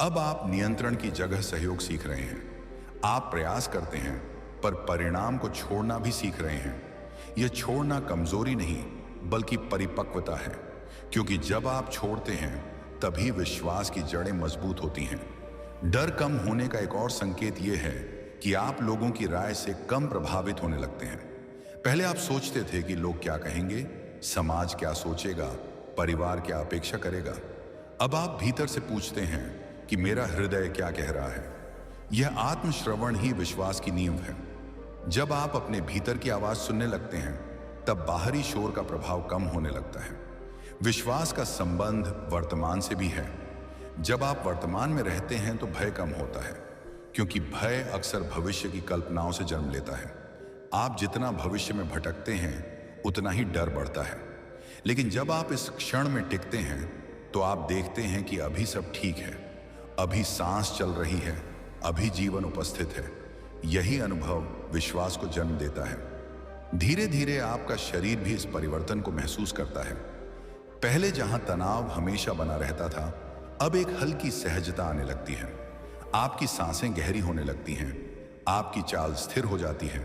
अब आप नियंत्रण की जगह सहयोग सीख रहे हैं। आप प्रयास करते हैं, पर परिणाम को छोड़ना भी सीख रहे हैं। यह छोड़ना कमजोरी नहीं, बल्कि परिपक्वता है, क्योंकि जब आप छोड़ते हैं तभी विश्वास की जड़ें मजबूत होती हैं। डर कम होने का एक और संकेत यह है कि आप लोगों की राय से कम प्रभावित होने लगते हैं। पहले आप सोचते थे कि लोग क्या कहेंगे, समाज क्या सोचेगा, परिवार क्या अपेक्षा करेगा। अब आप भीतर से पूछते हैं कि मेरा हृदय क्या कह रहा है। यह आत्मश्रवण ही विश्वास की नींव है। जब आप अपने भीतर की आवाज सुनने लगते हैं, तब बाहरी शोर का प्रभाव कम होने लगता है। विश्वास का संबंध वर्तमान से भी है। जब आप वर्तमान में रहते हैं तो भय कम होता है, क्योंकि भय अक्सर भविष्य की कल्पनाओं से जन्म लेता है। आप जितना भविष्य में भटकते हैं उतना ही डर बढ़ता है। लेकिन जब आप इस क्षण में टिकते हैं तो आप देखते हैं कि अभी सब ठीक है, अभी सांस चल रही है, अभी जीवन उपस्थित है। यही अनुभव विश्वास को जन्म देता है। धीरे धीरे आपका शरीर भी इस परिवर्तन को महसूस करता है। पहले जहां तनाव हमेशा बना रहता था, अब एक हल्की सहजता आने लगती है। आपकी सांसें गहरी होने लगती हैं, आपकी चाल स्थिर हो जाती है,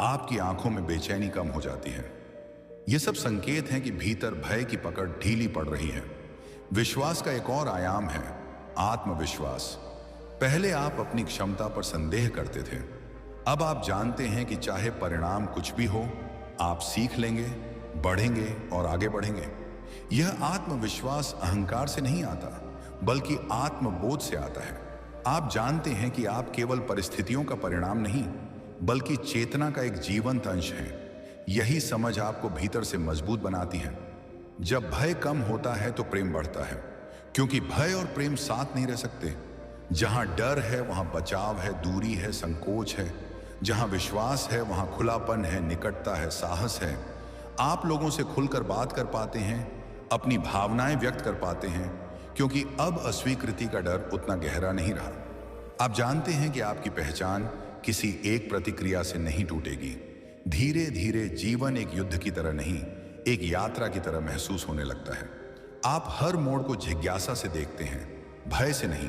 आपकी आंखों में बेचैनी कम हो जाती है। ये सब संकेत हैं कि भीतर भय की पकड़ ढीली पड़ रही है। विश्वास का एक और आयाम है आत्मविश्वास। पहले आप अपनी क्षमता पर संदेह करते थे, अब आप जानते हैं कि चाहे परिणाम कुछ भी हो, आप सीख लेंगे, बढ़ेंगे और आगे बढ़ेंगे। यह आत्मविश्वास अहंकार से नहीं आता, बल्कि आत्मबोध से आता है। आप जानते हैं कि आप केवल परिस्थितियों का परिणाम नहीं, बल्कि चेतना का एक जीवंत अंश हैं। यही समझ आपको भीतर से मजबूत बनाती है। जब भय कम होता है तो प्रेम बढ़ता है, क्योंकि भय और प्रेम साथ नहीं रह सकते। जहां डर है वहां बचाव है, दूरी है, संकोच है। जहां विश्वास है वहां खुलापन है, निकटता है, साहस है। आप लोगों से खुलकर बात कर पाते हैं, अपनी भावनाएं व्यक्त कर पाते हैं, क्योंकि अब अस्वीकृति का डर उतना गहरा नहीं रहा। आप जानते हैं कि आपकी पहचान किसी एक प्रतिक्रिया से नहीं टूटेगी। धीरे धीरे जीवन एक युद्ध की तरह नहीं, एक यात्रा की तरह महसूस होने लगता है। आप हर मोड़ को जिज्ञासा से देखते हैं, भय से नहीं।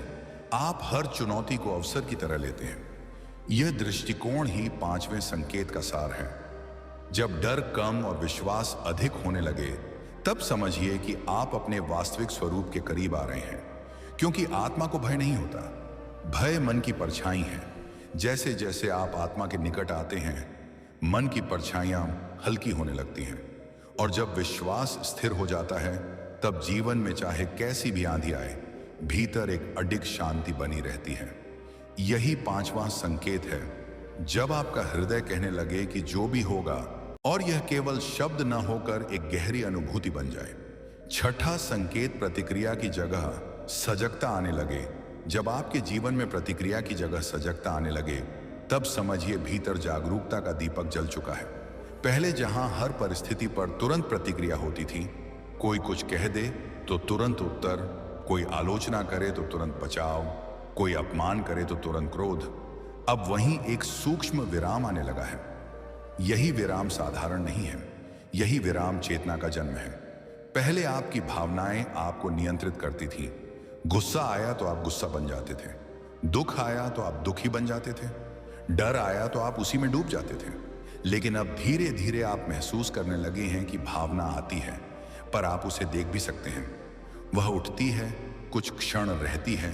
आप हर चुनौती को अवसर की तरह लेते हैं। यह दृष्टिकोण ही पांचवें संकेत का सार है। जब डर कम और विश्वास अधिक होने लगे, तब समझिए कि आप अपने वास्तविक स्वरूप के करीब आ रहे हैं। क्योंकि आत्मा को भय नहीं होता, भय मन की परछाई है। जैसे जैसे आप आत्मा के निकट आते हैं, मन की परछाइयां हल्की होने लगती हैं। और जब विश्वास स्थिर हो जाता है, तब जीवन में चाहे कैसी भी आंधी आए, भीतर एक अडिग शांति बनी रहती है। यही पांचवां संकेत है, जब आपका हृदय कहने लगे कि जो भी होगा, और यह केवल शब्द न होकर एक गहरी अनुभूति बन जाए। छठा संकेत प्रतिक्रिया की जगह सजगता आने लगे। जब आपके जीवन में प्रतिक्रिया की जगह सजगता आने लगे, तब समझिए भीतर जागरूकता का दीपक जल चुका है। पहले जहां हर परिस्थिति पर तुरंत प्रतिक्रिया होती थी, कोई कुछ कह दे तो तुरंत उत्तर, कोई आलोचना करे तो तुरंत बचाव, कोई अपमान करे तो तुरंत क्रोध, अब वहीं एक सूक्ष्म विराम आने लगा है। यही विराम साधारण नहीं है, यही विराम चेतना का जन्म है। पहले आपकी भावनाएं आपको नियंत्रित करती थी। गुस्सा आया तो आप गुस्सा बन जाते थे, दुख आया तो आप दुखी बन जाते थे, डर आया तो आप उसी में डूब जाते थे। लेकिन अब धीरे धीरे आप महसूस करने लगे हैं कि भावना आती है, पर आप उसे देख भी सकते हैं। वह उठती है, कुछ क्षण रहती है,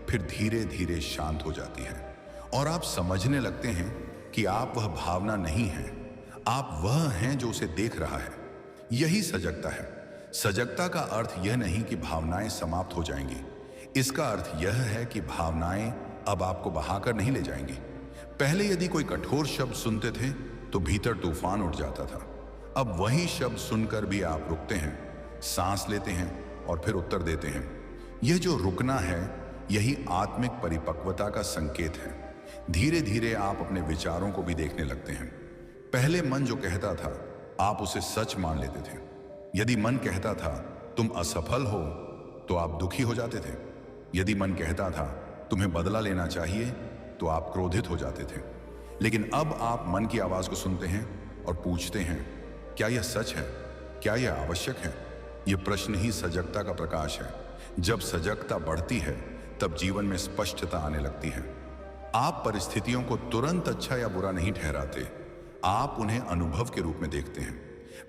फिर धीरे धीरे शांत हो जाती है। और आप समझने लगते हैं कि आप वह भावना नहीं हैं, आप वह हैं जो उसे देख रहा है। यही सजगता है। सजगता का अर्थ यह नहीं कि भावनाएं समाप्त हो जाएंगी, इसका अर्थ यह है कि भावनाएं अब आपको बहाकर नहीं ले जाएंगी। पहले यदि कोई कठोर शब्द सुनते थे तो भीतर तूफान उठ जाता था। अब वही शब्द सुनकर भी आप रुकते हैं, सांस लेते हैं और फिर उत्तर देते हैं। यह जो रुकना है, यही आत्मिक परिपक्वता का संकेत है। धीरे धीरे आप अपने विचारों को भी देखने लगते हैं। पहले मन जो कहता था, आप उसे सच मान लेते थे। यदि मन कहता था तुम असफल हो, तो आप दुखी हो जाते थे। यदि मन कहता था तुम्हें बदला लेना चाहिए, तो आप क्रोधित हो जाते थे। लेकिन अब आप मन की आवाज को सुनते हैं और पूछते हैं, क्या यह सच है? क्या यह आवश्यक है? यह प्रश्न ही सजगता का प्रकाश है। जब सजगता बढ़ती है, तब जीवन में स्पष्टता आने लगती है। आप परिस्थितियों को तुरंत अच्छा या बुरा नहीं ठहराते, आप उन्हें अनुभव के रूप में देखते हैं।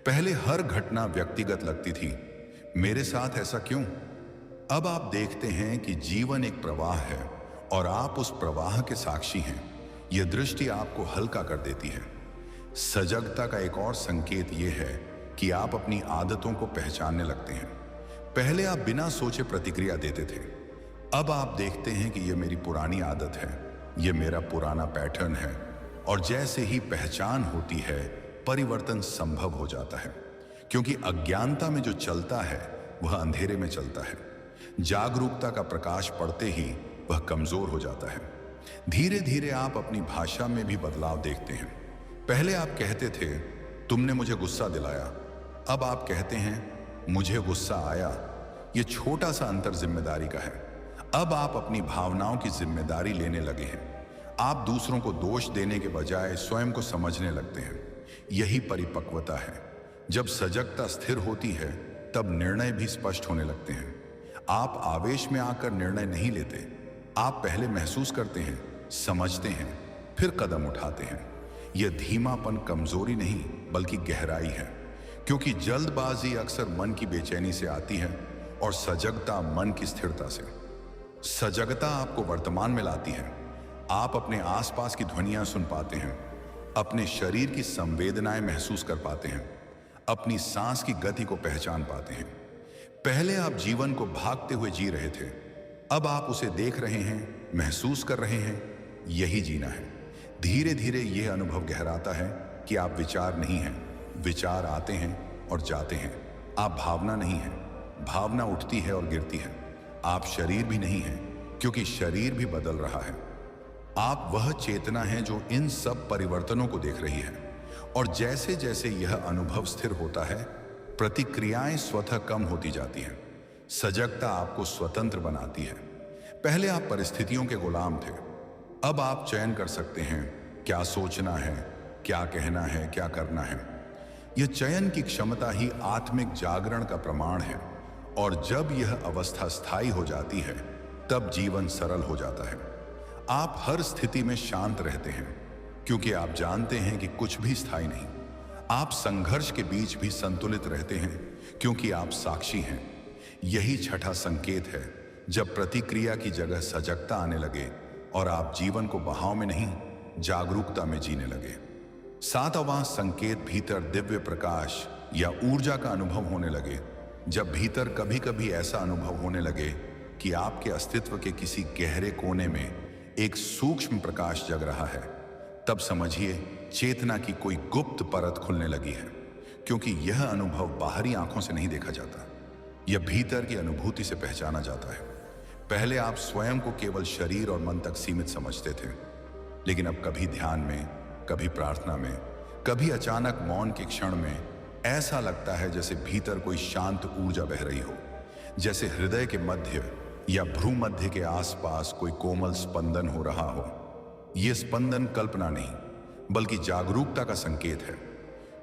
पहले हर घटना व्यक्तिगत लगती थी, मेरे साथ ऐसा क्यों? अब आप देखते हैं कि जीवन एक प्रवाह है और आप उस प्रवाह के साक्षी हैं। यह दृष्टि आपको हल्का कर देती है। सजगता का एक और संकेत यह है कि आप अपनी आदतों को पहचानने लगते हैं। पहले आप बिना सोचे प्रतिक्रिया देते थे, अब आप देखते हैं कि यह मेरी पुरानी आदत है, यह मेरा पुराना पैटर्न है। और जैसे ही पहचान होती है, परिवर्तन संभव हो जाता है। क्योंकि अज्ञानता में जो चलता है वह अंधेरे में चलता है। जागरूकता का प्रकाश पड़ते ही वह कमजोर हो जाता है। धीरे धीरे आप अपनी भाषा में भी बदलाव देखते हैं। पहले आप कहते थे, तुमने मुझे गुस्सा दिलाया। अब आप कहते हैं, मुझे गुस्सा आया। यह छोटा सा अंतर जिम्मेदारी का है। अब आप अपनी भावनाओं की जिम्मेदारी लेने लगे हैं। आप दूसरों को दोष देने के बजाय स्वयं को समझने लगते हैं। यही परिपक्वता है। जब सजगता स्थिर होती है तब निर्णय भी स्पष्ट होने लगते हैं। आप आवेश में आकर निर्णय नहीं लेते। आप पहले महसूस करते हैं, समझते हैं, फिर कदम उठाते हैं। यह धीमापन कमजोरी नहीं बल्कि गहराई है, क्योंकि जल्दबाजी अक्सर मन की बेचैनी से आती है और सजगता मन की स्थिरता से। सजगता आपको वर्तमान में लाती है। आप अपने आसपास की ध्वनियां सुन पाते हैं, अपने शरीर की संवेदनाएं महसूस कर पाते हैं, अपनी सांस की गति को पहचान पाते हैं। पहले आप जीवन को भागते हुए जी रहे थे, अब आप उसे देख रहे हैं, महसूस कर रहे हैं। यही जीना है। धीरे धीरे यह अनुभव गहराता है कि आप विचार नहीं हैं। विचार आते हैं और जाते हैं। आप भावना नहीं हैं। भावना उठती है और गिरती है। आप शरीर भी नहीं हैं, क्योंकि शरीर भी बदल रहा है। आप वह चेतना है जो इन सब परिवर्तनों को देख रही है। और जैसे जैसे यह अनुभव स्थिर होता है, प्रतिक्रियाएं स्वतः कम होती जाती हैं। सजगता आपको स्वतंत्र बनाती है। पहले आप परिस्थितियों के गुलाम थे, अब आप चयन कर सकते हैं क्या सोचना है, क्या कहना है, क्या करना है। यह चयन की क्षमता ही आत्मिक जागरण का प्रमाण है। और जब यह अवस्था स्थायी हो जाती है तब जीवन सरल हो जाता है। आप हर स्थिति में शांत रहते हैं, क्योंकि आप जानते हैं कि कुछ भी स्थायी नहीं। आप संघर्ष के बीच भी संतुलित रहते हैं, क्योंकि आप साक्षी हैं। यही छठा संकेत है, जब प्रतिक्रिया की जगह सजगता आने लगे और आप जीवन को बहाव में नहीं, जागरूकता में जीने लगे। सातवां संकेत भीतर दिव्य प्रकाश या ऊर्जा का अनुभव होने लगे। जब भीतर कभी कभी ऐसा अनुभव होने लगे कि आपके अस्तित्व के किसी गहरे कोने में एक सूक्ष्म प्रकाश जग रहा है, तब समझिए चेतना की कोई गुप्त परत खुलने लगी है। क्योंकि यह अनुभव बाहरी आंखों से नहीं देखा जाता, यह भीतर की अनुभूति से पहचाना जाता है। पहले आप स्वयं को केवल शरीर और मन तक सीमित समझते थे, लेकिन अब कभी ध्यान में, कभी प्रार्थना में, कभी अचानक मौन के क्षण में ऐसा लगता है जैसे भीतर कोई शांत ऊर्जा बह रही हो, जैसे हृदय के मध्य या भ्रूमध्य के आसपास कोई कोमल स्पंदन हो रहा हो। यह स्पंदन कल्पना नहीं बल्कि जागरूकता का संकेत है,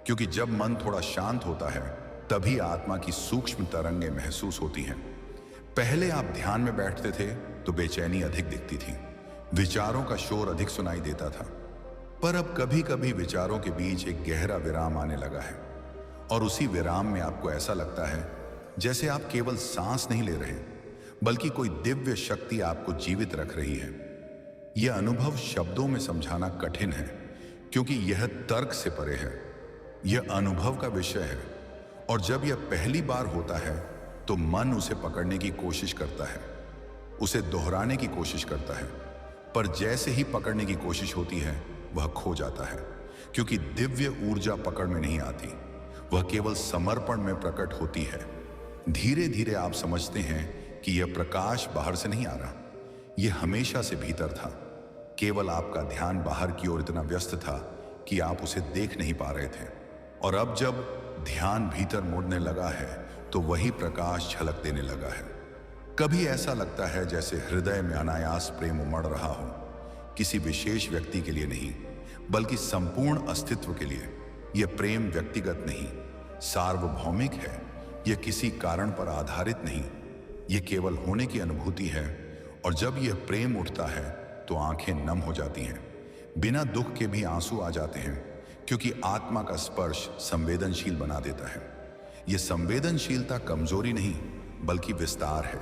क्योंकि जब मन थोड़ा शांत होता है तभी आत्मा की सूक्ष्म तरंगें महसूस होती हैं। पहले आप ध्यान में बैठते थे तो बेचैनी अधिक दिखती थी, विचारों का शोर अधिक सुनाई देता था। पर अब कभी कभी विचारों के बीच एक गहरा विराम आने लगा है, और उसी विराम में आपको ऐसा लगता है जैसे आप केवल सांस नहीं ले रहे, बल्कि कोई दिव्य शक्ति आपको जीवित रख रही है। यह अनुभव शब्दों में समझाना कठिन है, क्योंकि यह तर्क से परे है। यह अनुभव का विषय है, और जब यह पहली बार होता है तो मन उसे पकड़ने की कोशिश करता है, उसे दोहराने की कोशिश करता है। पर जैसे ही पकड़ने की कोशिश होती है वह खो जाता है, क्योंकि दिव्य ऊर्जा पकड़ में नहीं आती, वह केवल समर्पण में प्रकट होती है। धीरे धीरे आप समझते हैं कि यह प्रकाश बाहर से नहीं आ रहा, यह हमेशा से भीतर था। केवल आपका ध्यान बाहर की ओर इतना व्यस्त था कि आप उसे देख नहीं पा रहे थे। और अब जब ध्यान भीतर मुड़ने लगा है तो वही प्रकाश झलक देने लगा है। कभी ऐसा लगता है जैसे हृदय में अनायास प्रेम उमड़ रहा हो, किसी विशेष व्यक्ति के लिए नहीं बल्कि संपूर्ण अस्तित्व के लिए। यह प्रेम व्यक्तिगत नहीं, सार्वभौमिक है। यह किसी कारण पर आधारित नहीं, यह केवल होने की अनुभूति है। और जब यह प्रेम उठता है तो आंखें नम हो जाती हैं, बिना दुख के भी आंसू आ जाते हैं, क्योंकि आत्मा का स्पर्श संवेदनशील बना देता है। यह संवेदनशीलता कमजोरी नहीं बल्कि विस्तार है।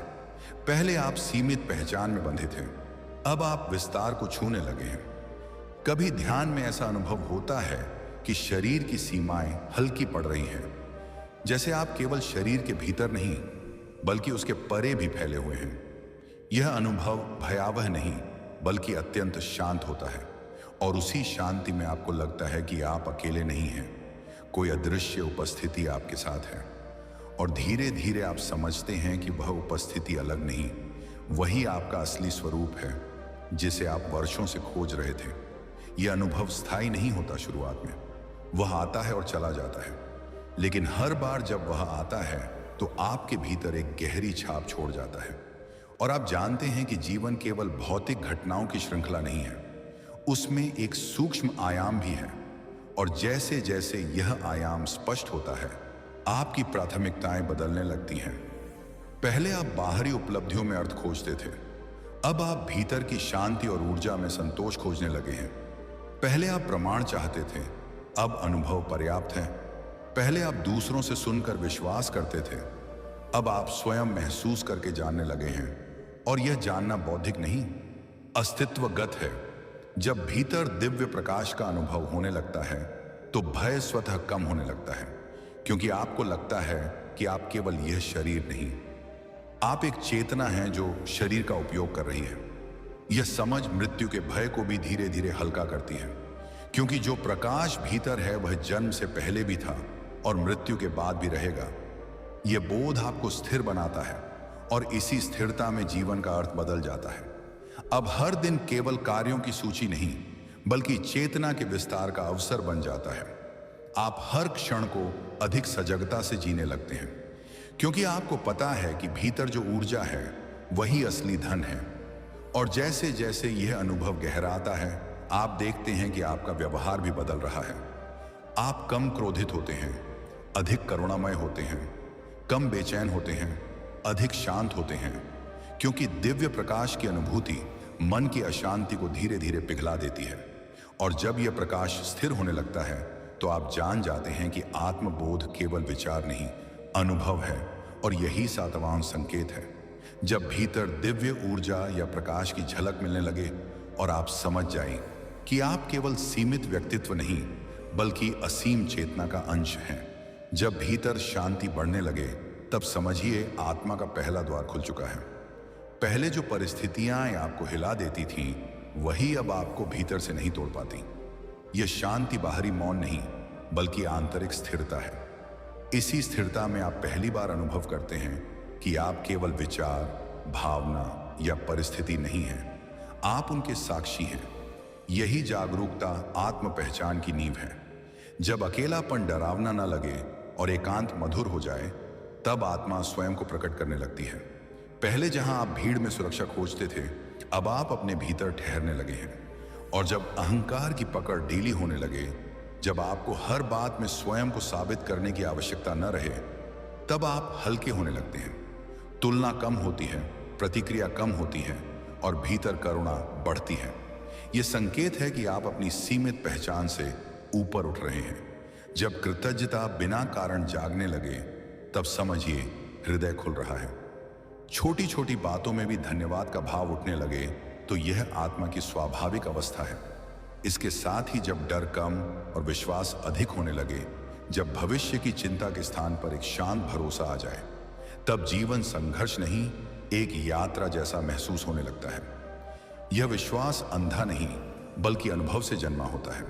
पहले आप सीमित पहचान में बंधे थे, अब आप विस्तार को छूने लगे हैं। कभी ध्यान में ऐसा अनुभव होता है कि शरीर की सीमाएं हल्की पड़ रही हैं, जैसे आप केवल शरीर के भीतर नहीं बल्कि उसके परे भी फैले हुए हैं। यह अनुभव भयावह नहीं बल्कि अत्यंत शांत होता है, और उसी शांति में आपको लगता है कि आप अकेले नहीं हैं, कोई अदृश्य उपस्थिति आपके साथ है। और धीरे धीरे आप समझते हैं कि वह उपस्थिति अलग नहीं, वही आपका असली स्वरूप है जिसे आप वर्षों से खोज रहे थे। यह अनुभव स्थायी नहीं होता शुरुआत में, वह आता है और चला जाता है, लेकिन हर बार जब वह आता है तो आपके भीतर एक गहरी छाप छोड़ जाता है और आप जानते हैं कि जीवन केवल भौतिक घटनाओं की श्रृंखला नहीं है, उसमें एक सूक्ष्म आयाम भी है। और जैसे जैसे यह आयाम स्पष्ट होता है, आपकी प्राथमिकताएं बदलने लगती हैं। पहले आप बाहरी उपलब्धियों में अर्थ खोजते थे, अब आप भीतर की शांति और ऊर्जा में संतोष खोजने लगे हैं। पहले आप प्रमाण चाहते थे, अब अनुभव पर्याप्त है। पहले आप दूसरों से सुनकर विश्वास करते थे, अब आप स्वयं महसूस करके जानने लगे हैं। और यह जानना बौद्धिक नहीं, अस्तित्वगत है। जब भीतर दिव्य प्रकाश का अनुभव होने लगता है तो भय स्वतः कम होने लगता है, क्योंकि आपको लगता है कि आप केवल यह शरीर नहीं, आप एक चेतना हैं जो शरीर का उपयोग कर रही है। यह समझ मृत्यु के भय को भी धीरे धीरे हल्का करती है, क्योंकि जो प्रकाश भीतर है वह जन्म से पहले भी था और मृत्यु के बाद भी रहेगा। यह बोध आपको स्थिर बनाता है और इसी स्थिरता में जीवन का अर्थ बदल जाता है। अब हर दिन केवल कार्यों की सूची नहीं, बल्कि चेतना के विस्तार का अवसर बन जाता है। आप हर क्षण को अधिक सजगता से जीने लगते हैं, क्योंकि आपको पता है कि भीतर जो ऊर्जा है वही असली धन है। और जैसे जैसे यह अनुभव गहराता है, आप देखते हैं कि आपका व्यवहार भी बदल रहा है। आप कम क्रोधित होते हैं, अधिक करुणामय होते हैं, कम बेचैन होते हैं, अधिक शांत होते हैं, क्योंकि दिव्य प्रकाश की अनुभूति मन की अशांति को धीरे धीरे पिघला देती है। और जब यह प्रकाश स्थिर होने लगता है तो आप जान जाते हैं कि आत्मबोध केवल विचार नहीं, अनुभव है। और यही सातवां संकेत है, जब भीतर दिव्य ऊर्जा या प्रकाश की झलक मिलने लगे और आप समझ जाएं कि आप केवल सीमित व्यक्तित्व नहीं, बल्कि असीम चेतना का अंश हैं। जब भीतर शांति बढ़ने लगे, तब समझिए आत्मा का पहला द्वार खुल चुका है। पहले जो परिस्थितियां आपको हिला देती थीं, वही अब आपको भीतर से नहीं तोड़ पाती। यह शांति बाहरी मौन नहीं, बल्कि आंतरिक स्थिरता है। इसी स्थिरता में आप पहली बार अनुभव करते हैं कि आप केवल विचार, भावना या परिस्थिति नहीं हैं, आप उनके साक्षी हैं। यही जागरूकता आत्म पहचान की नींव है। जब अकेलापन डरावना न लगे और एकांत मधुर हो जाए, तब आत्मा स्वयं को प्रकट करने लगती है। पहले जहां आप भीड़ में सुरक्षा खोजते थे, अब आप अपने भीतर ठहरने लगे हैं। और जब अहंकार की पकड़ ढीली होने लगे, जब आपको हर बात में स्वयं को साबित करने की आवश्यकता न रहे, तब आप हल्के होने लगते हैं। तुलना कम होती है, प्रतिक्रिया कम होती है और भीतर करुणा बढ़ती है। यह संकेत है कि आप अपनी सीमित पहचान से ऊपर उठ रहे हैं। जब कृतज्ञता बिना कारण जागने लगे, तब समझिए हृदय खुल रहा है। छोटी छोटी बातों में भी धन्यवाद का भाव उठने लगे, तो यह आत्मा की स्वाभाविक अवस्था है। इसके साथ ही जब डर कम और विश्वास अधिक होने लगे, जब भविष्य की चिंता के स्थान पर एक शांत भरोसा आ जाए, तब जीवन संघर्ष नहीं, एक यात्रा जैसा महसूस होने लगता है। यह विश्वास अंधा नहीं, बल्कि अनुभव से जन्मा होता है।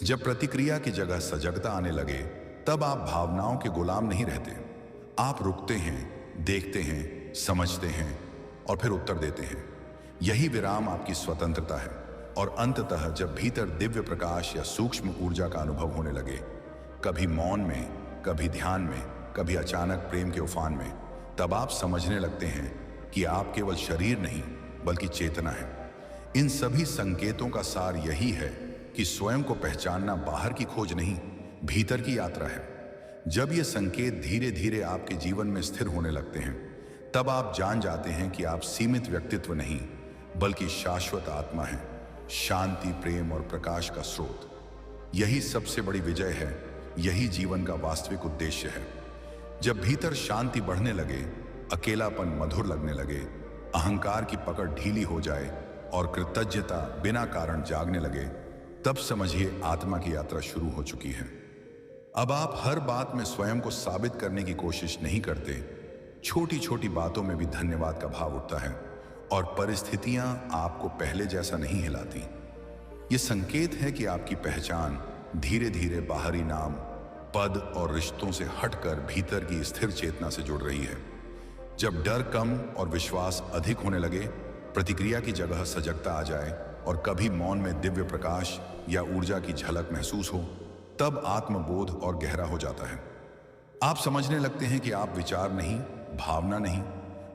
जब प्रतिक्रिया की जगह सजगता आने लगे, तब आप भावनाओं के गुलाम नहीं रहते। आप रुकते हैं, देखते हैं, समझते हैं और फिर उत्तर देते हैं। यही विराम आपकी स्वतंत्रता है। और अंततः जब भीतर दिव्य प्रकाश या सूक्ष्म ऊर्जा का अनुभव होने लगे, कभी मौन में, कभी ध्यान में, कभी अचानक प्रेम के उफान में, तब आप समझने लगते हैं कि आप केवल शरीर नहीं, बल्कि चेतना है। इन सभी संकेतों का सार यही है कि स्वयं को पहचानना बाहर की खोज नहीं, भीतर की यात्रा है। जब ये संकेत धीरे धीरे आपके जीवन में स्थिर होने लगते हैं, तब आप जान जाते हैं कि आप सीमित व्यक्तित्व नहीं, बल्कि शाश्वत आत्मा है, शांति, प्रेम और प्रकाश का स्रोत। यही सबसे बड़ी विजय है, यही जीवन का वास्तविक उद्देश्य है। जब भीतर शांति बढ़ने लगे, अकेलापन मधुर लगने लगे, अहंकार की पकड़ ढीली हो जाए और कृतज्ञता बिना कारण जागने लगे, तब समझिए आत्मा की यात्रा शुरू हो चुकी है। अब आप हर बात में स्वयं को साबित करने की कोशिश नहीं करते। छोटी छोटी बातों में भी धन्यवाद का भाव उठता है और परिस्थितियां आपको पहले जैसा नहीं हिलाती। ये संकेत है कि आपकी पहचान धीरे धीरे बाहरी नाम, पद और रिश्तों से हटकर भीतर की स्थिर चेतना से जुड़ रही है। जब डर कम और विश्वास अधिक होने लगे, प्रतिक्रिया की जगह सजगता आ जाए और कभी मौन में दिव्य प्रकाश या ऊर्जा की झलक महसूस हो, तब आत्मबोध और गहरा हो जाता है। आप समझने लगते हैं कि आप विचार नहीं, भावना नहीं,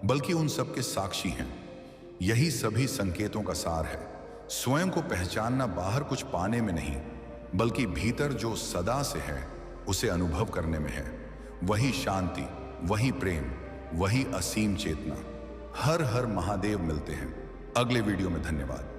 बल्कि उन सब के साक्षी हैं। यही सभी संकेतों का सार है। स्वयं को पहचानना बाहर कुछ पाने में नहीं, बल्कि भीतर जो सदा से है उसे अनुभव करने में है। वही शांति, वही प्रेम, वही असीम चेतना। हर हर महादेव। मिलते हैं अगले वीडियो में। धन्यवाद।